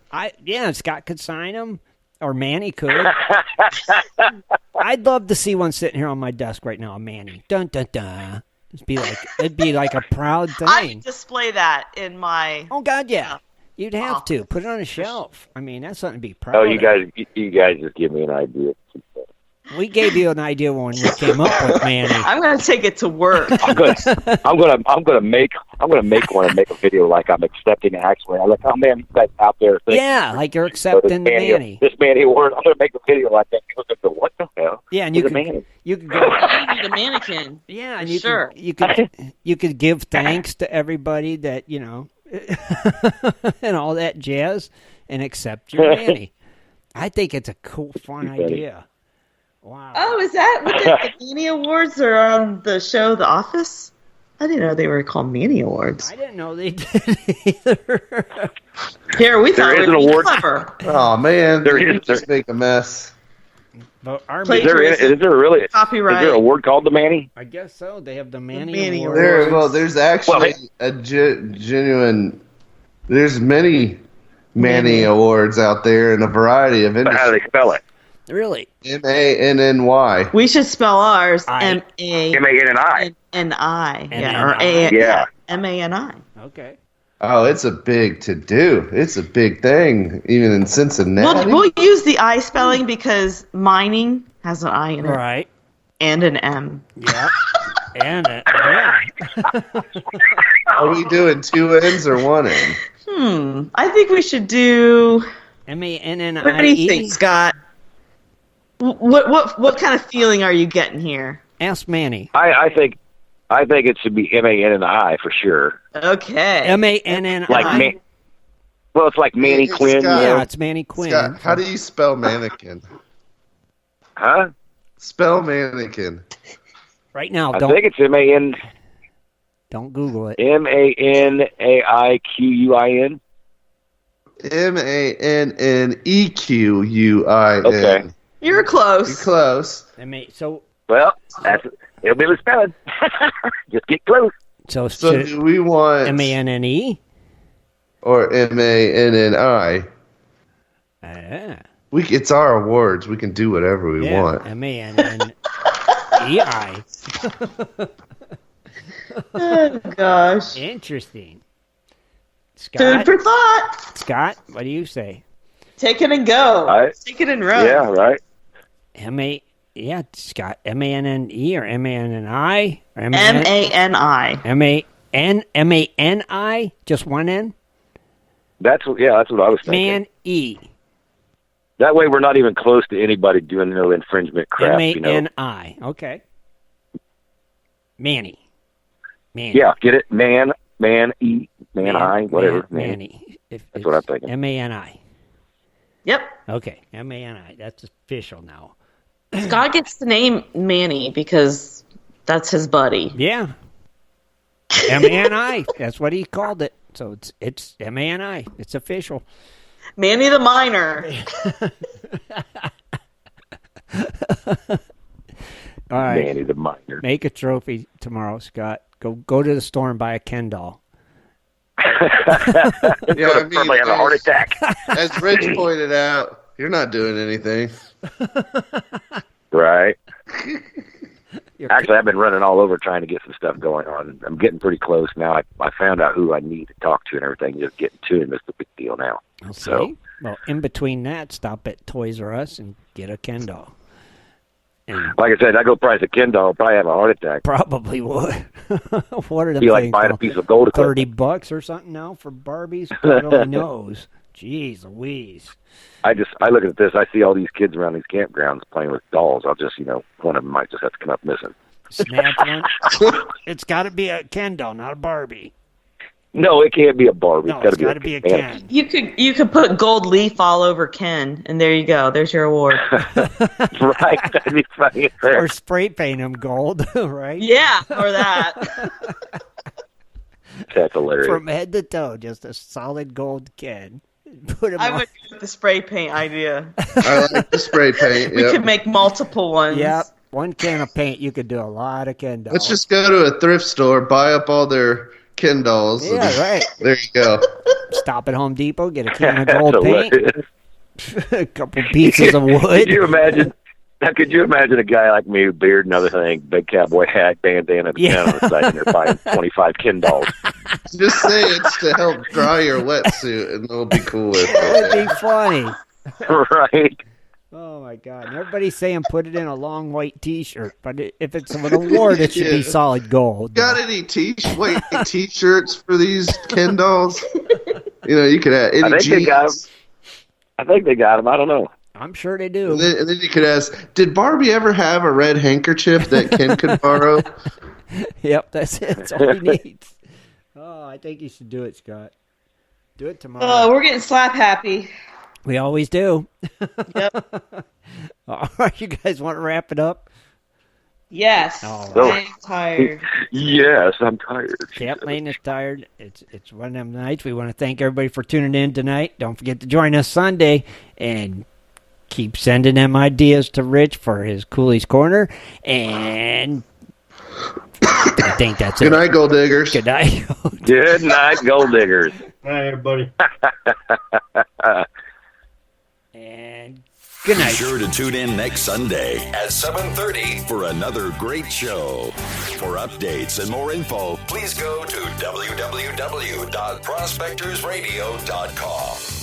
Scott could sign them, or Manny could. I'd love to see one sitting here on my desk right now, a Manny. Dun dun dun. It'd be like a proud thing. I'd display that in my. Oh God, yeah. You'd have to put it on a shelf. I mean, that's something to be proud. Oh, of. you guys just give me an idea. We gave you an idea when we came up with Manny. I'm gonna take it to work. I'm gonna make one and make a video like I'm accepting actually. I'm like, oh man, you guys out there think, Like you're accepting the Manny. This Manny award. I'm gonna make a video like that. People go, what the hell? Yeah, and you could go. I need a mannequin. Yeah, and sure. you could give thanks to everybody that and all that jazz, and accept your Manny. I think it's a cool, fun idea. Wow. Oh, is that what the Manny Awards are on the show The Office? I didn't know they were called Manny Awards. I didn't know they did either. Here, we thought it would be award. clever. Oh man, just make a mess. But Is there really copyright? Is there an award called the Manny? I guess so. They have the Manny Awards. There's actually a genuine. There's many Manny Awards out there in a variety of industries. How do they spell it? Really? MANNY. We should spell ours MANNI. N-I. Yeah, or A. Yeah. MANI. Okay. Oh, it's a big to-do. It's a big thing, even in Cincinnati. We'll use the I spelling because mining has an I in it. Right. And an M. Yeah. And yeah. Are we doing 2 N's or 1 N? I think we should do M-A-N-N-I-E. What do you think, Scott? What kind of feeling are you getting here? Ask Manny. I think it should be M-A-N-N-I for sure. Okay. M-A-N-N-I. Like well, it's like Manny Quinn. Scott, Yeah, it's Manny Quinn. Scott, how do you spell mannequin? Huh? Spell mannequin. Right now, I think it's M-A-N. Don't Google it. M-A-N-A-I-Q-U-I-N. M-A-N-N-E-Q-U-I-N. Okay. You're close. You're close. Well, it'll be spelling. Just get close. So do we want M-A-N-N-E? Or M-A-N-N-I? It's our awards. We can do whatever we want. M-A-N-N-E-I. Oh, gosh. Interesting. Food Scott? for thought. Scott, what do you say? Take it and go. Take it and run. Yeah, right. Scott. M-A-N-N-E or M-A-N-N-I? Or M-A-N-I. M-A-N-I? Just one N? That's what I was thinking. Man-E. That way we're not even close to anybody doing no infringement crap. M-A-N-I. Okay. Manny. Yeah, get it? Man-E, Man-I, whatever. Manny. That's what I'm thinking. M-A-N-I. Yep. Okay, M-A-N-I. That's official now. Scott gets the name Manny because that's his buddy. Yeah. M-A-N-I. That's what he called it. So it's M-A-N-I. It's official. Manny the Miner. All right. Manny the Miner. Make a trophy tomorrow, Scott. Go to the store and buy a Ken doll. Probably have a heart attack. As Rich pointed out, you're not doing anything. Right. Actually, I've been running all over trying to get some stuff going on. I'm getting pretty close now. I found out who I need to talk to and everything. Just getting to him is the big deal now. Okay. So, well, in between that, stop at Toys R Us and get a Ken doll. And like I said, I go price a Ken doll, I'll probably have a heart attack. probably would. What are the Be like buying a piece of gold equipment. $30 or something now for Barbies? God only knows. Jeez Louise. I look at this. I see all these kids around these campgrounds playing with dolls. I'll just, one of them might just have to come up missing. Snatch one. It's got to be a Ken doll, not a Barbie. No, it can't be a Barbie. No, it's got to be a Ken. You could put gold leaf all over Ken, and there you go. There's your award. Right, that'd be funny. Or spray paint him gold, right? Yeah, or that. That's hilarious. From head to toe, just a solid gold Ken. Put him I on. would go with the spray paint idea. I like the spray paint. We could make multiple ones. Yep. One can of paint, you could do a lot of Ken dolls. Let's just go to a thrift store, buy up all their Ken dolls. Yeah, right. There you go. Stop at Home Depot, get a can of gold paint, hilarious. a couple pieces of wood. Could you imagine a guy like me, beard and other thing, big cowboy hat, bandana, Yeah. on the side, and they're buying 25 Ken dolls? Just say it's to help dry your wetsuit, and they'll be cool with That would it. be funny. Right. Oh, my God. And everybody's saying put it in a long white T-shirt, but if it's an award, it should be Yeah. solid gold. Got any white T-shirts for these Ken dolls? You could add any I think jeans. they got them. I think they got them. I don't know. I'm sure they do. And then you could ask, did Barbie ever have a red handkerchief that Ken could borrow? Yep, that's it. That's all he needs. Oh, I think you should do it, Scott. Do it tomorrow. Oh, we're getting slap happy. We always do. Yep. All right, you guys want to wrap it up? Yes. All I'm tired. Yes, I'm tired. Kathleen is tired. It's one of them nights. We want to thank everybody for tuning in tonight. Don't forget to join us Sunday and keep sending them ideas to Rich for his Cooley's Corner. And I think that's it. Good night, gold diggers. Good night. Good night, gold diggers. All right, everybody. And good night. Be sure to tune in next Sunday at 7:30 for another great show. For updates and more info, please go to www.prospectorsradio.com.